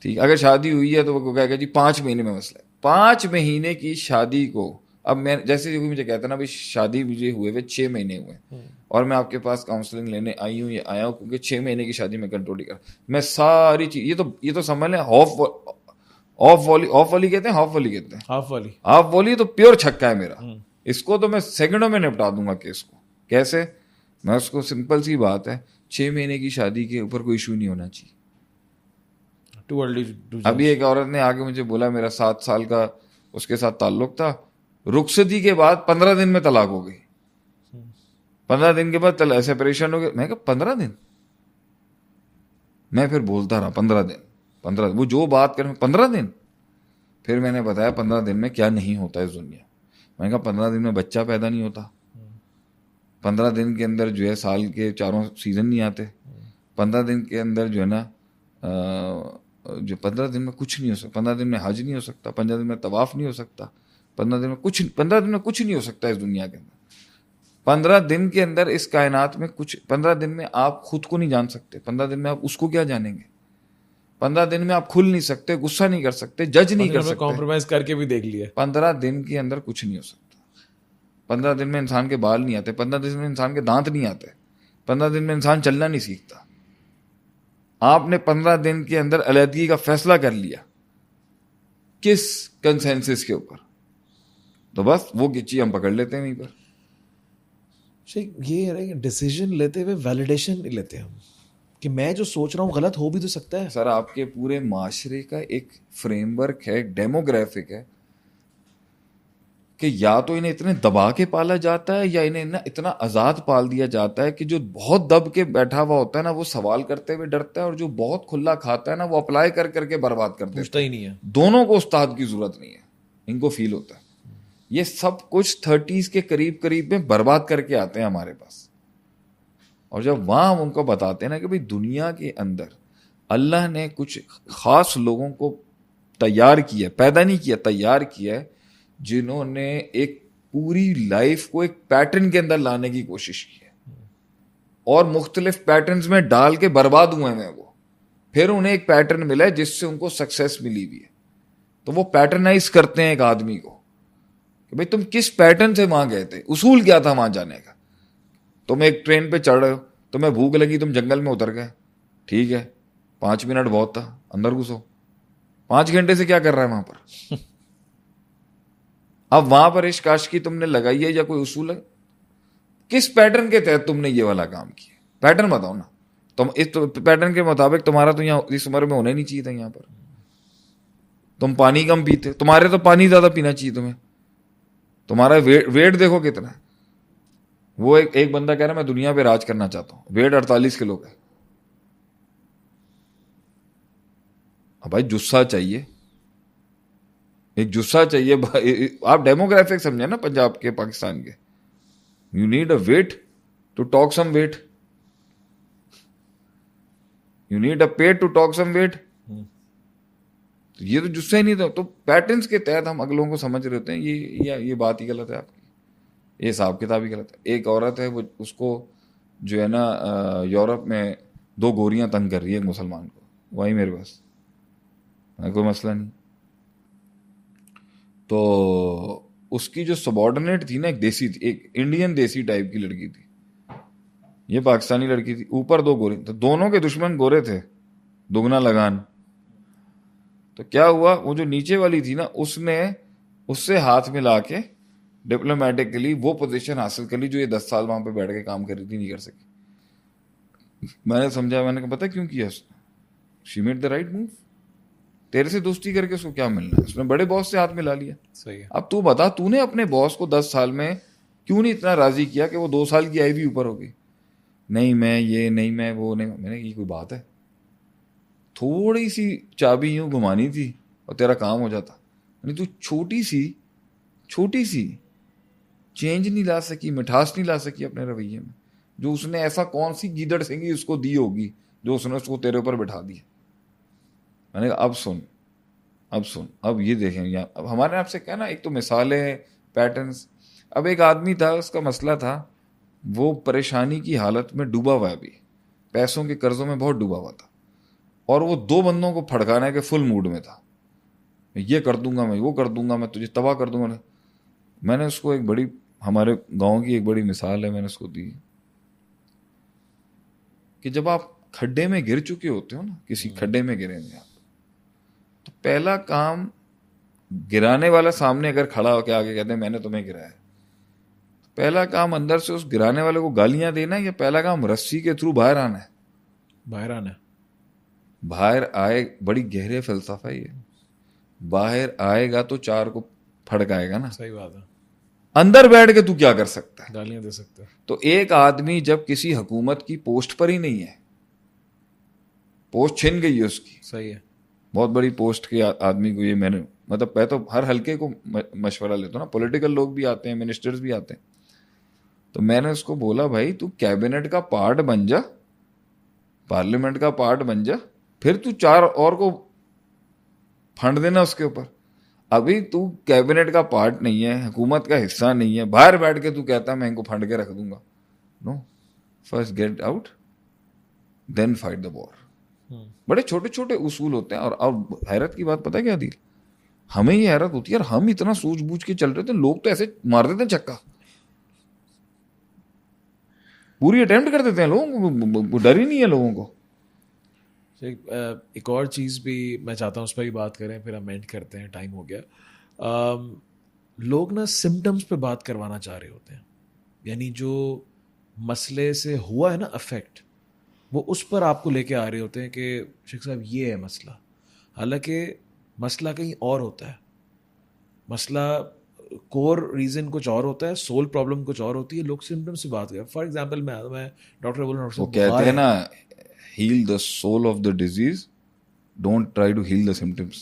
ठीक, अगर शादी हुई है तो वो कहेगा जी 5 महीने में मसला है। 5 महीने की शादी को, अब मैं जैसे मुझे कहता ना भाई शादी मुझे हुए हुए 6 महीने हुए और मैं आपके पास काउंसलिंग लेने आई हूँ, ये आया हूँ क्योंकि 6 महीने की शादी में कंट्रोल कर, मैं सारी चीज, ये तो समझ लें ऑफ वॉली कहते हैं, हाफ वॉली तो प्योर छक्का है मेरा। इसको तो मैं सेकंडों में निपटा दूंगा केस को। कैसे? मैं उसको, सिंपल सी बात है, 6 महीने की शादी के ऊपर कोई इशू नहीं होना चाहिए। अभी एक औरत ने आके मुझे बोला मेरा 7 साल का उसके साथ ताल्लुक था, रुखसती के बाद 15 दिन में तलाक हो गई। 15 दिन के बाद सेपरेशन हो गया। मैं कहा 15 दिन? मैं फिर बोलता रहा 15 दिन, वो जो बात करें 15 दिन। फिर मैंने बताया 15 दिन में क्या नहीं होता इस दुनिया। मैंने कहा 15 दिन में बच्चा पैदा नहीं होता, 15 दिन के अंदर जो है साल के 4 सीजन नहीं आते, 15 दिन के अंदर जो है ना जो 15 दिन में कुछ नहीं हो सकता, 15 दिन में हज नहीं हो सकता, 15 दिन में तवाफ नहीं हो सकता, 15 दिन में कुछ नहीं हो सकता इस दुनिया के अंदर। 15 दिन के अंदर इस कायनात में कुछ, 15 दिन में आप खुद को नहीं जान सकते, 15 दिन में आप उसको क्या जानेंगे, 15 दिन में आप खुल नहीं सकते, गुस्सा नहीं कर सकते, जज नहीं कर सकते, कॉम्प्रोमाइज करके भी देख लिया। 15 दिन के अंदर कुछ नहीं हो सकता। 15 दिन में इंसान के बाल नहीं आते, 15 दिन में इंसान के दांत नहीं आते, 15 दिन में इंसान चलना नहीं सीखता। आपने 15 दिन के अंदर अलहदगी का फैसला कर लिया, किस कंसेंसस के ऊपर, तो बस वो गिच्ची हम पकड़ लेते हैं वहीं पर। ये है डिसीजन लेते हुए वैलिडेशन नहीं लेते हम कि मैं जो सोच रहा हूँ गलत हो भी तो सकता है। सर आपके पूरे माशरे का एक फ्रेमवर्क है, डेमोग्राफिक है कि या तो इन्हें इतने दबा के पाला जाता है या इन्हें ना इतना आज़ाद पाल दिया जाता है कि जो बहुत दब के बैठा हुआ होता है ना वो सवाल करते हुए डरता है, और जो बहुत खुला खाता है ना वो अप्लाई कर करके बर्बाद कर देता ही नहीं है। दोनों को उस्ताद की जरूरत नहीं है, इनको फील होता है। ये सब कुछ 30s के करीब करीब में बर्बाद करके आते हैं हमारे पास, और जब वहां हम उनको बताते हैं ना कि भाई दुनिया के अंदर अल्लाह ने कुछ खास लोगों को तैयार किया, पैदा नहीं किया, तैयार किया है, जिन्होंने एक पूरी लाइफ को एक पैटर्न के अंदर लाने की कोशिश की है और मुख्तलिफ पैटर्न्स में डाल के बर्बाद हुए हैं वो। फिर उन्हें एक पैटर्न मिला है जिससे उनको सक्सेस मिली हुई है, तो वो पैटर्नाइज करते हैं एक आदमी को कि भाई तुम किस पैटर्न से वहां गए थे, उसूल क्या था वहां जाने का। तुम एक ट्रेन पे चढ़ रहे हो, तुम्हें भूख लगी, तुम जंगल में उतर गए, ठीक है, 5 मिनट बहुत था, अंदर घुसो, 5 घंटे से क्या कर रहा है वहां पर? अब वहां पर इश्क आशिकी तुमने लगाई है या कोई उसूल है? किस पैटर्न के तहत तुमने ये वाला काम किया, पैटर्न बताओ ना। तुम इस पैटर्न के मुताबिक तुम्हारा तो यहाँ इस उम्र में होना ही नहीं चाहिए था यहाँ पर। तुम पानी कम पीते, तुम्हारे तो पानी ज्यादा पीना चाहिए तुम्हें। तुम्हारा वेट देखो कितना है। वो एक बंदा कह रहा है मैं दुनिया पे राज करना चाहता हूं, वेट 48 किलो का। अब भाई जुस्सा चाहिए, एक जुस्सा चाहिए। आप डेमोग्राफिक समझे ना पंजाब के, पाकिस्तान के। You need a wait to talk some wait, you need a pet to talk some wait. तो ये तो जुस्सा ही नहीं था। तो पैटर्न्स के तहत हम अगलों को समझ रहे होते हैं, ये बात ही गलत है आपकी, ये हिसाब किताब ही गलत है। एक औरत है, वो उसको जो है ना यूरोप में 2 गोरियां तंग कर रही है एक मुसलमान को, वही मेरे पास, कोई मसला नहीं। तो उसकी जो सबॉर्डिनेट थी ना, एक देसी थी, एक इंडियन देसी टाइप की लड़की थी, ये पाकिस्तानी लड़की थी, ऊपर 2 गोरे, तो दोनों के दुश्मन गोरे थे, दुगना लगान। तो क्या हुआ, वो जो नीचे वाली थी ना, उसने उससे हाथ मिला के डिप्लोमेटिकली वो पोजीशन हासिल कर ली जो ये 10 साल वहां पे बैठ के काम कर रही थी, नहीं कर सकी। मैंने समझा, मैंने कहा पता क्यों किया उसने? She made the right move. तेरे से दोस्ती करके उसको क्या मिलना है? उसने बड़े बॉस से हाथ मिला लिया। सही है। अब तू बता, तूने अपने बॉस को 10 साल में क्यों नहीं इतना राजी किया कि वो 2 साल की आई भी ऊपर हो गई? नहीं मैं ये, नहीं मैं वो, नहीं। मैंने ये कोई बात है? थोड़ी सी चाबी यूं घुमानी थी और तेरा काम हो जाता। नहीं, तू छोटी सी चेंज नहीं ला सकी, मिठास नहीं ला सकी अपने रवैये में, जो उसने ऐसा कौन सी गीदड़ सिंगी उसको दी होगी जो उसने उसको तेरे ऊपर बिठा दिया। मैंने कहा अब सुन, अब ये देखें यहाँ, अब हमारे आपसे क्या ना, एक तो मिसालें, पैटर्न्स। अब एक आदमी था, उसका मसला था, वो परेशानी की हालत में डूबा हुआ है, अभी पैसों के कर्जों में बहुत डूबा हुआ था, और वो 2 बंदों को फड़काने के फुल मूड में था। मैं ये कर दूंगा, मैं वो कर दूंगा, मैं तुझे तबाह कर दूंगा। मैंने उसको एक बड़ी, हमारे गांव की एक बड़ी मिसाल है, मैंने उसको दी कि जब आप खड्डे में गिर चुके होते हो ना, किसी खड्डे में गिरे हैं आप, तो पहला काम, गिराने वाला सामने अगर खड़ा होकर आगे कहते हैं मैंने तुम्हें गिराया, तो पहला काम अंदर से उस गिराने वाले को गालियां देना है, या पहला काम रस्सी के थ्रू बाहर आना है? बाहर आना है। बाहर आए, बड़ी गहरे फलसफा है ये। बाहर आएगा तो 4 को फड़काएगा ना। सही बात है। अंदर बैठ के तू क्या कर सकता है? गालियां दे सकते हैं। तो एक आदमी जब किसी हुकूमत की पोस्ट पर ही नहीं है, पोस्ट छिन गई है उसकी, सही है। बहुत बड़ी पोस्ट के आदमी को, ये मैंने मतलब मैं तो हर हल्के को मशवरा लेता हूँ ना, पॉलिटिकल लोग भी आते हैं, मिनिस्टर्स भी आते हैं, तो मैंने उसको बोला भाई तू कैबिनेट का पार्ट बन जा, पार्लियामेंट का पार्ट बन जा, फिर तू 4 और को फंड देना उसके ऊपर। अभी तू कैबिनेट का पार्ट नहीं है, हुकूमत का हिस्सा नहीं है, बाहर बैठ के तू कहता मैं इनको फंड के रख दूंगा। No, first get out then fight the war. बड़े छोटे छोटे उसूल होते हैं। और हैरत की बात पता है क्या थी, हमें ये हैरत होती है यार, हम इतना सूझबूझ के चल रहे थे, लोग तो ऐसे मार देते हैं छक्का, पूरी अटेम्प्ट कर देते हैं लोगों को, डर ही नहीं है लोगों को। एक और चीज़ भी मैं चाहता हूँ उस पर भी बात करें, फिर हम एंड करते हैं, टाइम हो गया। लोग ना सिम्टम्स पे बात करवाना चाह रहे होते हैं, यानी जो मसले से हुआ है ना अफेक्ट, वो उस पर आपको लेके आ रहे होते हैं कि शेख साहब ये है मसला, हालांकि मसला कहीं और होता है। मसला कोर रीज़न कुछ और होता है, सोल प्रॉब्लम कुछ और होती है, लोग सिम्टम्स से बात करें। फॉर एग्जांपल मैं डॉक्टर बोल रहा हूँ, वो कहते हैं ना, heal the soul of the disease, don't try to heal the symptoms।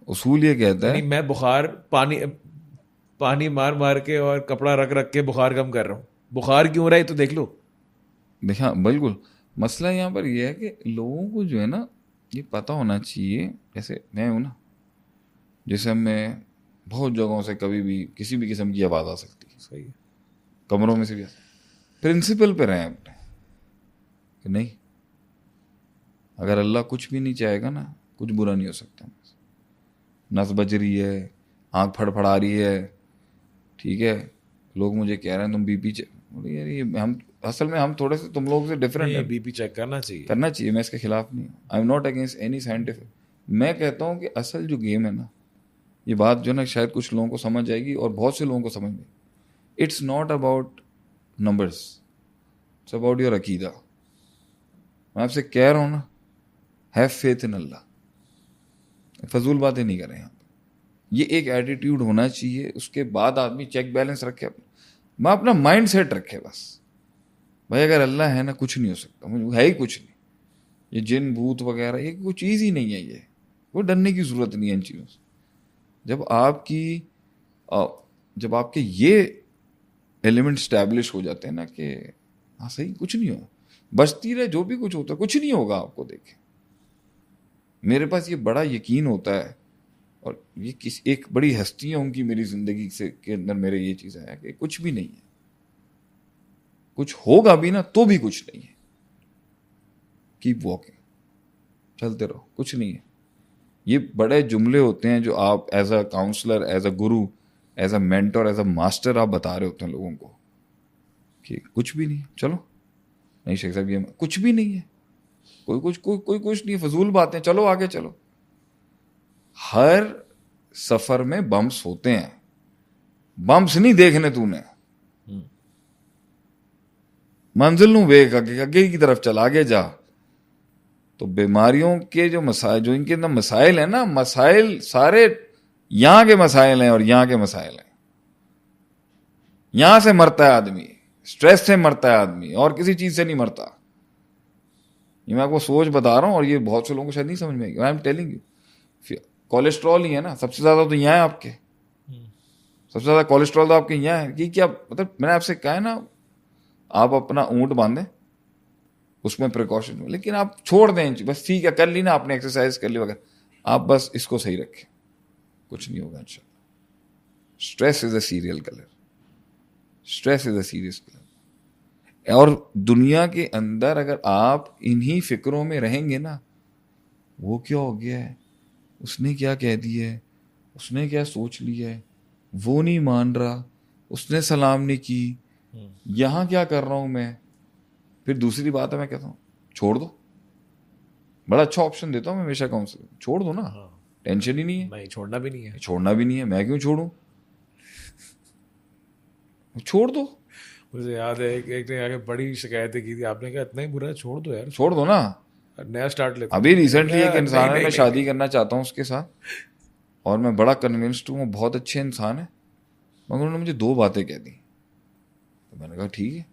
उसूल ये कहता है, मैं बुखार पानी मार मार के और कपड़ा रख रख के बुखार कम कर रहा हूँ, बुखार क्यों रहा है तो देख लो। देखा, बिल्कुल मसला यहाँ पर यह है कि लोगों को जो है ना, ये पता होना चाहिए। जैसे मैं हूँ ना, जैसे मैं बहुत जगहों से कभी भी किसी भी किस्म की आवाज़ आ सकती है, सही है, कमरों में से भी। प्रिंसिपल पे रहें अपने कि नहीं, अगर अल्लाह कुछ भी नहीं चाहेगा ना, कुछ बुरा नहीं हो सकता। नस बज रही है, आँख फड़फड़ा रही है, ठीक है, लोग मुझे कह रहे हैं तुम बीपी बोले यार ये हम असल में हम थोड़े से तुम लोगों से डिफरेंट है। बीपी चेक करना चाहिए, करना चाहिए, मैं इसके खिलाफ नहीं हूँ। I am not against any scientific. मैं कहता हूँ कि असल जो गेम है ना, ये बात जो ना शायद कुछ लोगों को समझ आएगी और बहुत से लोगों को समझ में, it's not about numbers, it's about your अकीदा। मैं आपसे कह रहा हूँ ना, हैव फेथ इन अल्लाह। फजूल बातें नहीं करें यहाँ पे। ये एक एटीट्यूड होना चाहिए। उसके बाद आदमी चेक बैलेंस रखे अपना, मैं अपना माइंड सेट रखे बस। भाई अगर अल्लाह है ना, कुछ नहीं हो सकता, मुझे है ही कुछ नहीं। ये जिन भूत वगैरह ये कोई चीज़ ही नहीं है, ये कोई डरने की ज़रूरत नहीं है इन चीज़ों से। जब आपके ये एलिमेंट स्टैब्लिश हो जाते हैं ना कि हाँ सही, कुछ नहीं हो, बचती रहे जो भी कुछ होता है, कुछ नहीं होगा आपको देखे। मेरे पास ये बड़ा यकीन होता है, और ये किसी एक बड़ी हस्ती है उनकी मेरी ज़िंदगी से के अंदर मेरे ये चीज़ है कि कुछ भी नहीं है, कुछ होगा भी ना तो भी कुछ नहीं है। कीप वॉकिंग, चलते रहो, कुछ नहीं है। ये बड़े जुमले होते हैं जो आप as a counsellor, as a guru, as a mentor, as a master आप बता रहे होते हैं लोगों को कि कुछ भी नहीं है, चलो नहीं शेख साहब ये कुछ भी नहीं है, कोई कुछ नहीं है, फजूल बातें, चलो आगे चलो। हर सफर में बम्स होते हैं, बम्स नहीं देखने तूने, मंजिल नू वेख, आगे की तरफ चल, आगे जा। तो बीमारियों के जो मसाइल, जो इनके अंदर मसाइल है ना, मसाइल सारे यहां के मसाइल हैं और यहां के मसाइल हैं। यहां से मरता है आदमी, स्ट्रेस से मरता है आदमी, और किसी चीज से नहीं मरता। ये मैं आपको सोच बता रहा हूं, और ये बहुत से लोगों को शायद नहीं समझ में आएगी। I am telling you, cholesterol ही है ना सबसे ज्यादा, तो यहाँ है आपके, सबसे ज्यादा कोलेस्ट्रॉल तो आपके यहाँ है। कि क्या मतलब, मैंने आपसे कहा है ना, आप अपना ऊंट बांधें, उसमें प्रिकॉशन हो, लेकिन आप छोड़ दें बस, ठीक है कर ली ना आपने, एक्सरसाइज कर ली वगैरह, आप बस इसको सही रखें, कुछ नहीं होगा इंशाल्लाह। Stress is a serial killer, stress is a serious killer. और दुनिया के अंदर अगर आप इन्हीं फिक्रों में रहेंगे ना, वो क्या हो गया है, उसने क्या कह दिया है, उसने क्या सोच लिया है, वो नहीं मान रहा, उसने सलाम नहीं की, यहां क्या कर रहा हूं मैं। फिर दूसरी बात है, मैं कहता हूँ छोड़ दो, बड़ा अच्छा ऑप्शन देता हूँ मैं हमेशा काउंसलिंग, छोड़ दो ना, टेंशन ही नहीं है। नहीं छोड़ना भी नहीं है, छोड़ना भी नहीं है, मैं क्यों छोड़ूं, छोड़ दो। मुझे याद है एक ने आके बड़ी शिकायतें की थी, आपने कहा इतना ही बुरा है, छोड़ दो यार, छोड़ दो ना, नया स्टार्ट लेते। अभी रिसेंटली एक इंसान है, नहीं, मैं शादी करना चाहता हूँ उसके साथ, और मैं बड़ा कन्विंस्ड हूँ वो बहुत अच्छे इंसान है, मगर उन्होंने मुझे 2 बातें कह दी। तो मैंने कहा ठीक है,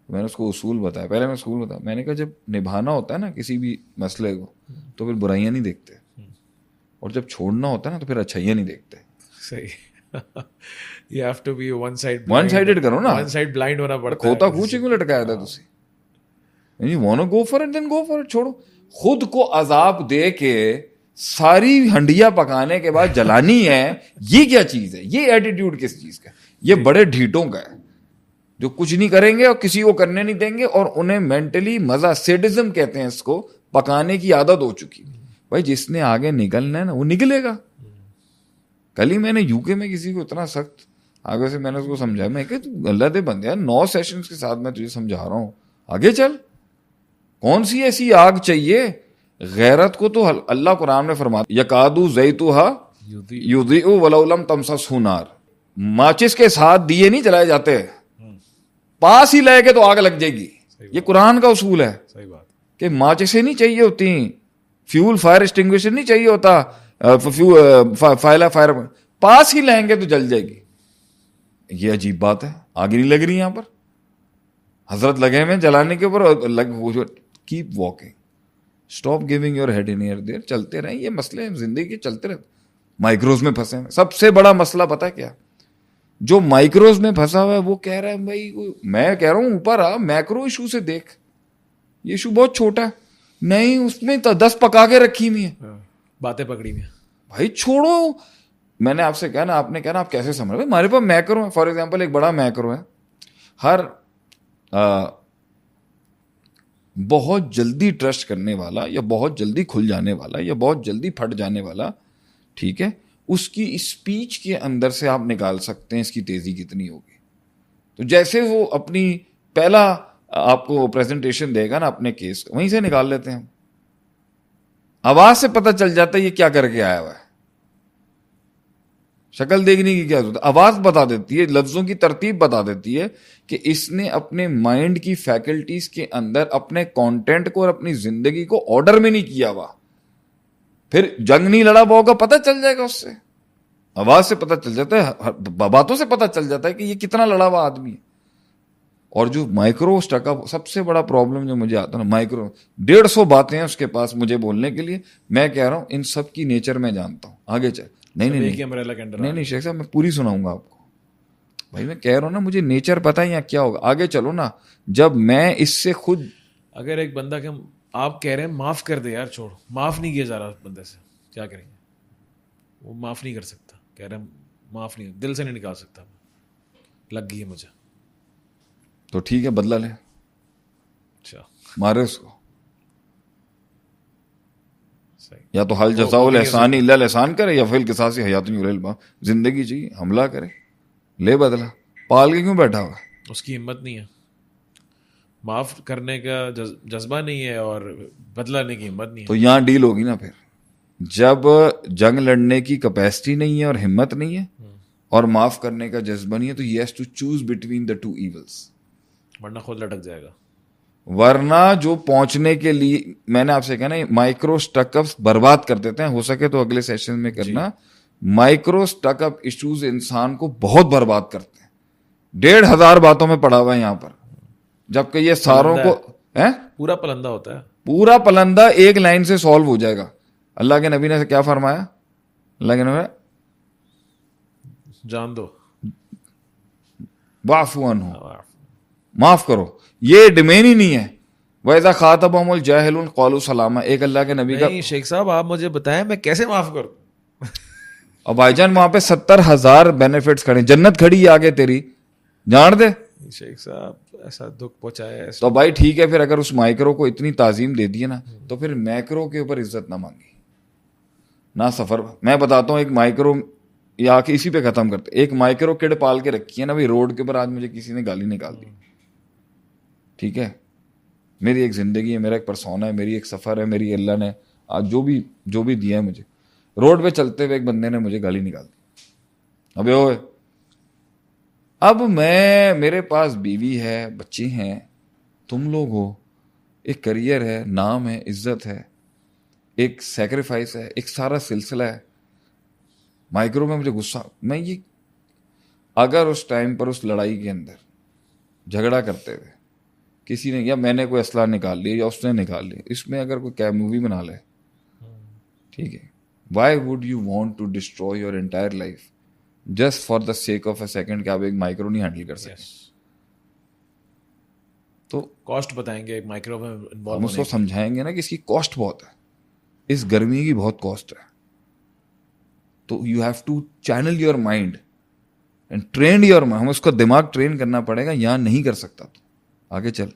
तो मैंने उसको उसूल बताया, पहले मैं उसूल बताया, मैंने कहा जब निभाना होता है ना किसी भी मसले को, तो फिर बुराइयां नहीं देखते, और जब छोड़ना होता है ना तो फिर अच्छाइयां नहीं देखते। सही you have to be one sided करो ना, one side blind होना पड़ता खोता है। कूच क्यों लटकाया था तुसी, you want to go for it then go for it। छोड़ो, खुद को अजाब दे के सारी हंडिया पकाने के बाद जलानी है, ये क्या चीज है, ये एटीट्यूड किस चीज का, ये बड़े ढीठों का है जो कुछ नहीं करेंगे और किसी को करने नहीं देंगे, और उन्हें मेंटली मजा, सेडिज्म कहते हैं इसको, पकाने की आदत हो चुकी। भाई जिसने आगे निकलना है ना वो निकलेगा। कल ही मैंने यूके में किसी को इतना सख्त आगे से मैंने उसको समझाया, मैं कि तू अल्लाह दे बंदे यार, 9 सेशंस के साथ मैं तुझे समझा रहा हूं, आगे चल, कौन सी ऐसी आग चाहिए। गैरत को तो अल्लाह कुरान में फरमाता, यकादू ज़ैतुहा युदिउ वलौलम तमससहु नार, माचिस के साथ दिए नहीं जलाए जाते, पास ही लेके तो आग लग जाएगी। ये कुरान का उसूल है। सही बात, कि माचिसें नहीं चाहिए होती, फ्यूल फायर एक्सटिंग्विशर नहीं चाहिए होता, फायर पास ही लेंगे तो जल जाएगी। ये अजीब बात है, आगे नहीं लग रही यहां पर, हजरत लगे हुए जलाने के ऊपर। Keep walking, stop giving your head in ear there, चलते रहें, ये मसले जिंदगी के चलते रहते। माइक्रोज में फंसे हैं, सबसे बड़ा मसला पता है क्या, जो माइक्रोज में फंसा हुआ है वो कह रहा है भाई, मैं कह रहा हूं ऊपर आ, मैक्रो इशू से देख, ये इशू बहुत छोटा है, नहीं उसमें तो 10 पका के रखी हुई है, बातें पकड़ी हुई। भाई छोड़ो। मैंने आपसे कहा ना, आपने कहा ना आप कैसे समझ रहे, हमारे पास मैक्रो है, फॉर एग्जांपल एक बड़ा मैक्रो है, हर बहुत जल्दी ट्रस्ट करने वाला या बहुत जल्दी खुल जाने वाला या बहुत जल्दी फट जाने वाला, ठीक है, उसकी स्पीच के अंदर से आप निकाल सकते हैं इसकी तेजी कितनी होगी। तो जैसे वो अपनी पहला आपको प्रेजेंटेशन देगा ना अपने केस का, वहीं से निकाल लेते हैं हम। आवाज से पता चल जाता है ये क्या करके आया हुआ है, शक्ल देखने की क्या जरूरत है, आवाज बता देती है, लफ्जों की तरतीब बता देती है कि इसने अपने माइंड की फैकल्टीज के अंदर अपने कंटेंट को और अपनी जिंदगी को ऑर्डर में नहीं किया हुआ। फिर जंग नहीं लड़ा हुआ होगा, पता चल जाएगा उससे, आवाज से पता चल जाता है, बातों से पता चल जाता है कि ये कितना लड़ा हुआ आदमी है। और जो माइक्रो स्टकअप, सबसे बड़ा प्रॉब्लम जो मुझे आता है ना, माइक्रो 150 बातें हैं उसके पास मुझे बोलने के लिए। मैं कह रहा हूं इन सब की नेचर मैं जानता हूं, आगे चल। नहीं नहीं नहीं शेख साहब, मैं पूरी सुनाऊंगा आपको। भाई मैं कह रहा हूं ना, मुझे नेचर पता है या क्या होगा, आगे चलो ना। जब मैं इससे खुद, अगर एक बंदा के आप कह रहे हैं माफ कर दे यार, छोड़, माफ नहीं किया जा रहा बंदे से, क्या करेंगे? वो माफ नहीं कर सकता, कह रहे हैं माफ नहीं, दिल से नहीं निकाल सकता, लग गई है मुझे। तो ठीक है, बदला ले, अच्छा मारे उसको। सही। या तो हल जज़ाउल एहसानी इल्लल एहसान करे, या फिर किसासी हयातुन युरिल मौत। जिंदगी चाहिए, हमला करे, ले बदला। पाल के क्यों बैठा हुआ? उसकी हिम्मत नहीं है, माफ करने का जज्बा नहीं है और बदला लेने की हिम्मत नहीं है। तो यहां डील होगी ना फिर। जब जंग लड़ने की कैपेसिटी नहीं है और हिम्मत नहीं है और माफ करने का जज्बा नहीं है, तो he has to choose between the two evils, वरना खुद लटक जाएगा। वरना जो पहुंचने के लिए, मैंने आपसे कहा ना, माइक्रो स्टकअप्स बर्बाद कर देते हैं। हो सके तो अगले सेशन में करना। माइक्रो स्टकअप इश्यूज इंसान को बहुत बर्बाद करते हैं। 1,500 बातों में पड़ा हुआ है यहां पर, जबकि ये सारों को है, पूरा पलंदा होता है। पूरा पलंदा एक लाइन से सॉल्व हो जाएगा। अल्लाह के नबी ने क्या फरमाया? अल्लाह के नबी ने, जान दो, वाफुअन हो, माफ करो। ये डोमेन ही नहीं है। वैसा खातबहुमुल जाहिलून क़ालू सलामा, एक अल्लाह के नबी का। नहीं शेख साहब, आप मुझे बताएं मैं कैसे माफ करूं? और भाईजान वहां पे 70,000 बेनिफिट्स खड़े, जन्नत खड़ी है आगे तेरी, जान दे। शेख साहब ऐसा दुख पहुंचाया, तो भाई ठीक है, फिर अगर उस माइक्रो को इतनी ताजीम दे दी है ना, तो फिर मैक्रो के ऊपर इज्जत ना मांगी ना सफर। मैं बताता हूँ, एक माइक्रो, या कि इसी पे खत्म करते, एक माइक्रो किड पाल के रखी है ना भाई, रोड के ऊपर आज मुझे किसी ने गाली निकाल दी, ठीक है, मेरी एक जिंदगी है, मेरा एक परसोना है, मेरी एक सफर है, मेरी अल्लाह ने आज जो भी दिया है मुझे, रोड पे चलते हुए एक बंदे ने मुझे गाली निकाल दी। अबे ओए, अब मेरे पास बीवी है, बच्चे हैं, तुम लोग हो, एक करियर है, नाम है, इज्जत है, एक सैक्रिफाइस है, एक सारा सिलसिला है। माइक्रो में मुझे गुस्सा, मैं ये, अगर उस टाइम पर उस लड़ाई के अंदर झगड़ा करते हुए किसी ने, या मैंने कोई असला निकाल लिया या उसने निकाल लिया, इसमें अगर कोई क्या मूवी बना ले, ठीक है, why would you want to destroy your entire life just for the sake of a second कि आप एक माइक्रो नहीं हैंडल कर सके? तो कॉस्ट बताएंगे एक माइक्रो में इन्वॉल्व, हम उसको समझाएंगे ना कि इसकी कॉस्ट बहुत है, इस गर्मी की बहुत कॉस्ट है। तो you have to channel your mind and train your mind. हमें उसका दिमाग ट्रेन करना पड़ेगा, यहां नहीं कर सकता तो आगे चल।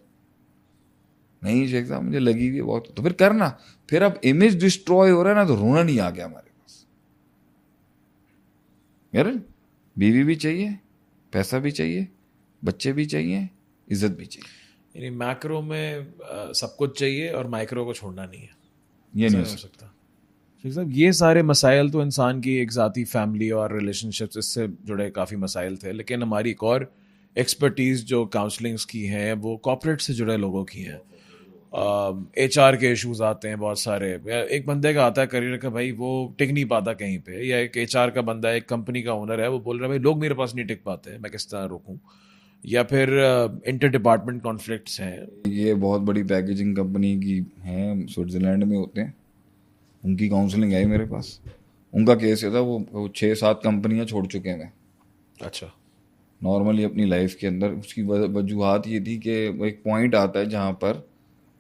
नहीं शेख साहब मुझे लगी हुई बहुत, तो फिर करना। फिर अब इमेज डिस्ट्रॉय हो रहा है ना, तो रोना नहीं आ गया हमारे पास। यार बीवी भी चाहिए, पैसा भी चाहिए, बच्चे भी चाहिए, इज्जत भी चाहिए। यानी मैक्रो में सब कुछ चाहिए और माइक्रो को छोड़ना नहीं है, ये नहीं हो सकता। शेख साहब ये सारे मसाइल तो इंसान की एक ज़ाती फैमिली और रिलेशनशिप्स, इससे जुड़े काफ़ी मसाइल थे, लेकिन हमारी एक और एक्सपर्टीज़ जो काउंसलिंग्स की हैं वो कॉर्पोरेट से जुड़े लोगों की हैं। HR के इश्यूज आते हैं बहुत सारे। एक बंदे का आता है करियर का, भाई वो टिक नहीं पाता कहीं पे, या एक HR का बंदा है, एक कंपनी का ओनर है, वो बोल रहा है भाई लोग मेरे पास नहीं टिक पाते, मैं किस तरह रोकूं? या फिर इंटर डिपार्टमेंट कॉन्फ्लिक्ट्स हैं। ये बहुत बड़ी पैकेजिंग कंपनी की हैं, स्विट्जरलैंड में होते हैं, उनकी काउंसलिंग आई मेरे पास। उनका केस ये था, वो 6-7 कंपनियां छोड़ चुके हैं। अच्छा, नॉर्मली अपनी लाइफ के अंदर। उसकी वजूहत ये थी कि एक पॉइंट आता है जहाँ पर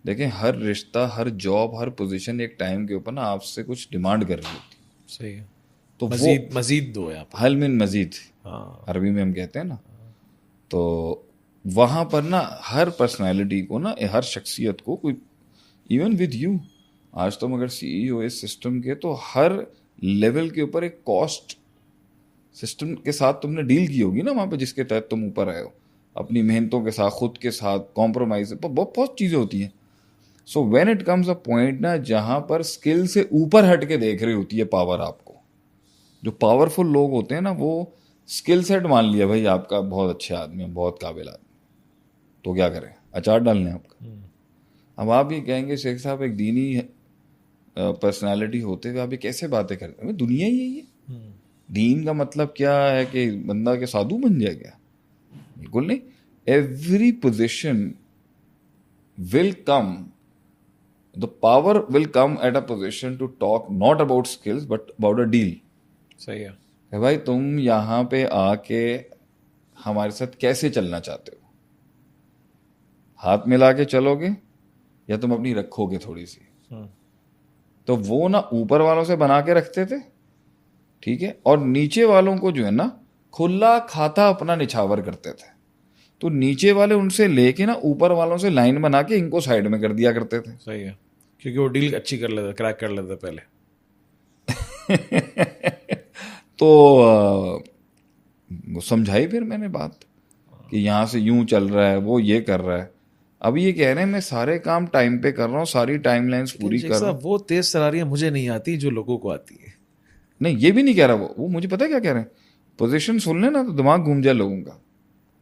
देखें, हर रिश्ता, हर जॉब, हर पोजीशन एक टाइम के ऊपर ना आपसे कुछ डिमांड कर रही होती। सही है। तो मजीद दो यहाँ पर, हल मिन मजीद, हाँ अरबी में हम कहते हैं ना। तो वहां पर ना हर पर्सनालिटी को ना, हर शख्सियत को, कोई इवन विद यू, आज तुम अगर सीईओ इस सिस्टम के, तो हर लेवल के ऊपर एक कॉस्ट सिस्टम के साथ तुमने डील की होगी ना वहां पे, जिसके तहत तुम ऊपर आए हो, अपनी मेहनतों के साथ, खुद के साथ कॉम्प्रोमाइज, बहुत बहुत चीजें होती हैं। So when it comes a point ना जहां पर स्किल से ऊपर हट के देख रही होती है पावर आपको, जो पावरफुल लोग होते हैं ना, वो स्किल सेट मान लिया भाई आपका बहुत अच्छे आदमी है, बहुत काबिल आदमी, तो क्या करें, अचार डालने आपका। अब आप ये कहेंगे शेख साहब एक दीनी पर्सनालिटी होते हुए आप ये कैसे बातें करते हैं, दुनिया ही यही है। दीन का मतलब क्या है कि बंदा के साधु बन जाए क्या? बिल्कुल नहीं। Every position will come, the power will come at a position to talk not about skills but about a deal. सही है। भाई तुम यहाँ पे आके हमारे साथ कैसे चलना चाहते हो, हाथ मिला के चलोगे या तुम अपनी रखोगे थोड़ी सी? तो वो ना ऊपर वालों से बना के रखते थे, ठीक है, और नीचे वालों को जो है ना खुला खाता अपना निछावर करते थे। तो नीचे वाले उनसे लेके ना ऊपर वालों से लाइन बना के इनको साइड में कर दिया करते थे। सही है, क्योंकि वो डील अच्छी कर लेता, क्रैक कर लेता पहले। तो वो समझाई फिर मैंने बात कि यहाँ से यूं चल रहा है, वो ये कर रहा है। अब ये कह रहे हैं मैं सारे काम टाइम पे कर रहा हूँ, सारी टाइमलाइंस पूरी कर रहा हूँ। वो तेज सवारियां मुझे नहीं आती जो लोगों को आती है। नहीं, ये भी नहीं कह रहा वो मुझे पता है क्या कह रहे हैं, पोजीशन सुन लेना तो दिमाग घूम जाए लोगों का।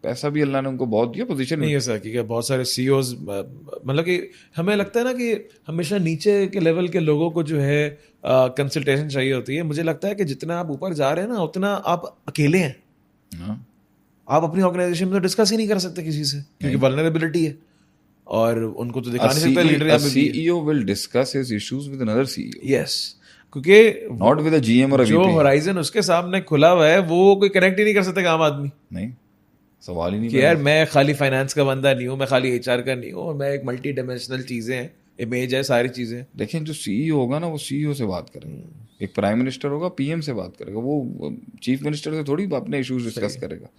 पैसा भी अल्लाह ने उनको बहुत दिया, पोजीशन नहीं ऐसा कि बहुत सारे सीईओज, मतलब कि हमें लगता है ना कि हमेशा नीचे के लेवल के लोगों को जो है कंसल्टेशन चाहिए होती है। मुझे लगता है कि जितना आप ऊपर जा रहे हैं ना उतना आप अकेले हैं। हाँ, आप अपनी ऑर्गेनाइजेशन में तो डिस्कस ही नहीं कर सकते किसी से, क्योंकि वल्नरेबिलिटी है और उनको तो दिखा नहीं सकते लीडर यहाँ पे भी है। CEO will discuss his issues with another CEO, yes, क्योंकि not with a GM और a जो VP। होराइजन उसके सामने खुला हुआ है वो कोई कनेक्ट ही नहीं कर सकते आम आदमी नहीं, सवाल ही नहीं कि यार मैं खाली फाइनेंस का बंदा नहीं हूँ, मैं खाली एचआर का नहीं हूँ, मैं एक मल्टी डायमेंशनल चीजें हैं, इमेज है, सारी चीजें। देखें जो CEO होगा ना वो CEO से बात करेगा, एक प्राइम मिनिस्टर होगा PM से बात करेगा, वो चीफ मिनिस्टर से थोड़ी अपने इश्यूज डिस्कस करेगा।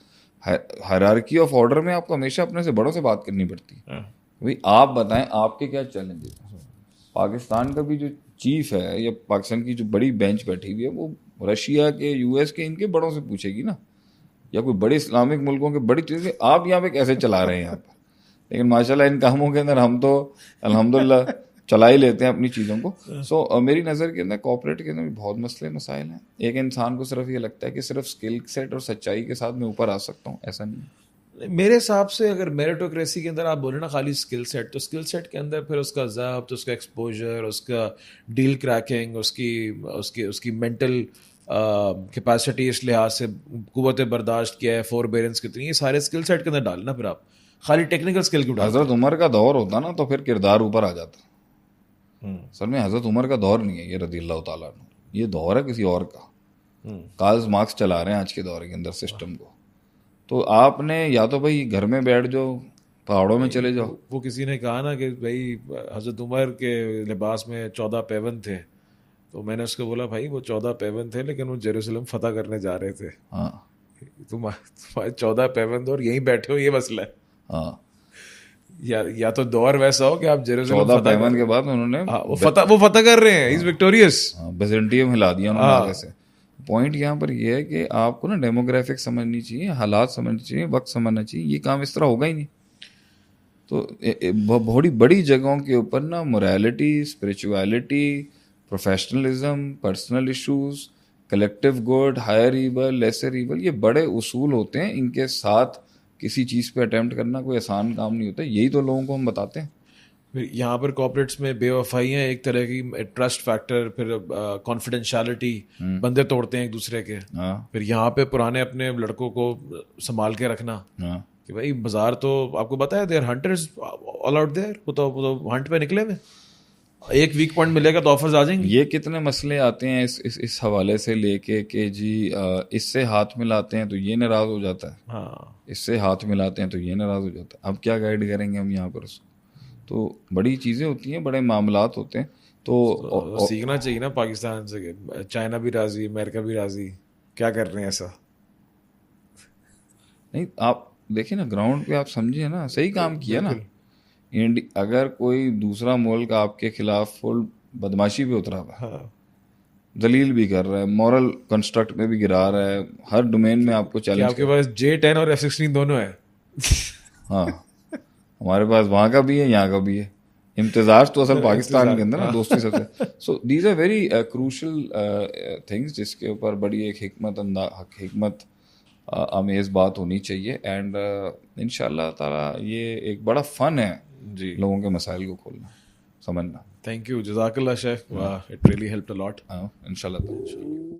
हायरार्की ऑफ ऑर्डर में आपको हमेशा अपने से बड़ों से बात करनी पड़ती है। भाई आप बताएं आपके क्या चैलेंजेस हैं। पाकिस्तान का भी जो चीफ है या पाकिस्तान की जो बड़ी बेंच बैठी हुई है वो रशिया के, US के, इनके बड़ों से पूछेगी ना, या कोई बड़े इस्लामिक मुल्कों के बड़ी चीज़ें आप यहाँ पे कैसे चला रहे हैं यहाँ पर। लेकिन माशाल्लाह इन कामों के अंदर हम तो अल्हम्दुलिल्लाह चला ही लेते हैं अपनी चीज़ों को। सो मेरी नज़र के अंदर कॉर्पोरेट के अंदर भी बहुत मसले मसाइल हैं। एक इंसान को सिर्फ ये लगता है कि सिर्फ स्किल सेट और सच्चाई के साथ मैं ऊपर आ सकता हूँ, ऐसा नहीं है। मेरे हिसाब से अगर मेरिटोक्रेसी के अंदर आप बोले ना खाली स्किल सेट, तो स्किल सेट के अंदर फिर उसका ज़ब्त, उसका एक्सपोजर, उसका डील क्रैकिंग, उसकी उसकी उसकी मेंटल कैपेसिटी, इस लिहाज से कुव्वत बर्दाश्त क्या है, फोरबेरेंस कितनी, ये सारे स्किल सेट के अंदर डालना। फिर आप खाली टेक्निकल स्किल क्यों डालते हजरत उमर का दौर होता ना तो फिर किरदार ऊपर आ जाता। सर में हजरत उमर का दौर नहीं है ये रज़ियल्लाहु ताला अन्हु, ये दौर है किसी और का। कार्ल मार्क्स चला रहे हैं आज के दौर के अंदर सिस्टम को। तो आपने या तो भाई घर में बैठ जाओ, पहाड़ों में चले जाओ। वो किसी ने कहा ना कि भाई हजरत उमर के लिबास में 14 पैबंद थे, तो मैंने उसको बोला भाई वो 14 पैबंद थे लेकिन वो जेरूसलम फतह करने जा रहे थे। हाँ तुम्हारे 14 पैबंद और यहीं बैठे हो, ये मसला है। हाँ, या तो दौर वैसा हो कि आप जेरूसलम 14 फतह पैमन के बाद उन्होंने वो फतह कर रहे हैं, इज विक्टोरियस। बेजेंटियम हिला दिया उन्होंने आगे से। पॉइंट यहाँ पर यह है कि आपको ना डेमोग्राफिक समझनी चाहिए, हालात समझनी चाहिए, वक्त समझना चाहिए। ये काम इस तरह होगा ही नहीं। तो बड़ी बड़ी जगहों के ऊपर ना morality, spirituality, professionalism, personal issues, collective good, higher evil, lesser evil, ये बड़े उसूल होते हैं। इनके साथ किसी चीज़ पे अटेम्प्ट करना कोई आसान काम नहीं होता। यही तो लोगों को हम बताते हैं। फिर यहाँ पर कॉर्पोरेट्स में बेवफाइयाँ एक तरह की, ट्रस्ट फैक्टर, फिर कॉन्फिडेंशियलिटी, बंदे तोड़ते हैं एक दूसरे के। फिर यहाँ पे पुराने अपने लड़कों को संभाल के रखना कि भाई बाजार तो आपको पता है there hunters all out there, वो तो हंट पे निकले हुए, एक वीक पॉइंट मिलेगा तो ऑफर्स आ जाएंगे। ये कितने मसले आते हैं इस हवाले से लेके कि जी इससे हाथ मिलाते हैं तो ये नाराज हो जाता है, हाँ, इससे हाथ मिलाते हैं तो ये नाराज हो जाता है। अब क्या गाइड करेंगे हम यहाँ पर उसको? तो बड़ी चीज़ें होती हैं, बड़े मामलात होते हैं। तो सीखना चाहिए ना पाकिस्तान से। चाइना भी राजी, अमेरिका भी राजी, क्या कर रहे हैं ऐसा? नहीं, आप देखिए ना ग्राउंड पे आप समझिए ना, सही काम किया ना। अगर कोई दूसरा मुल्क आपके खिलाफ फुल बदमाशी पे उतरा हुआ है, हाँ दलील भी कर रहा है, मॉरल कंस्ट्रक्ट में भी गिरा रहा है, हर डोमेन में आपको कि चैलेंज आपके कर। पास J10 और F16 दोनों है। हाँ, हमारे पास वहाँ का भी है, यहाँ का भी है। इम्तिजाज तो असल पाकिस्तान के अंदर ना, हाँ। दोस्ती सबसे। So these are very crucial things जिसके ऊपर बड़ी एक हिकमत आमेज बात होनी चाहिए। एंड इंशाल्लाह ताला ये एक बड़ा फन है जी, लोगों के मसाइल को खोलना, समझना। थैंक यू, जज़ाकल्लाह शेख, वाह, it really helped a lot. हाँ, इंशाल्लाह ताला।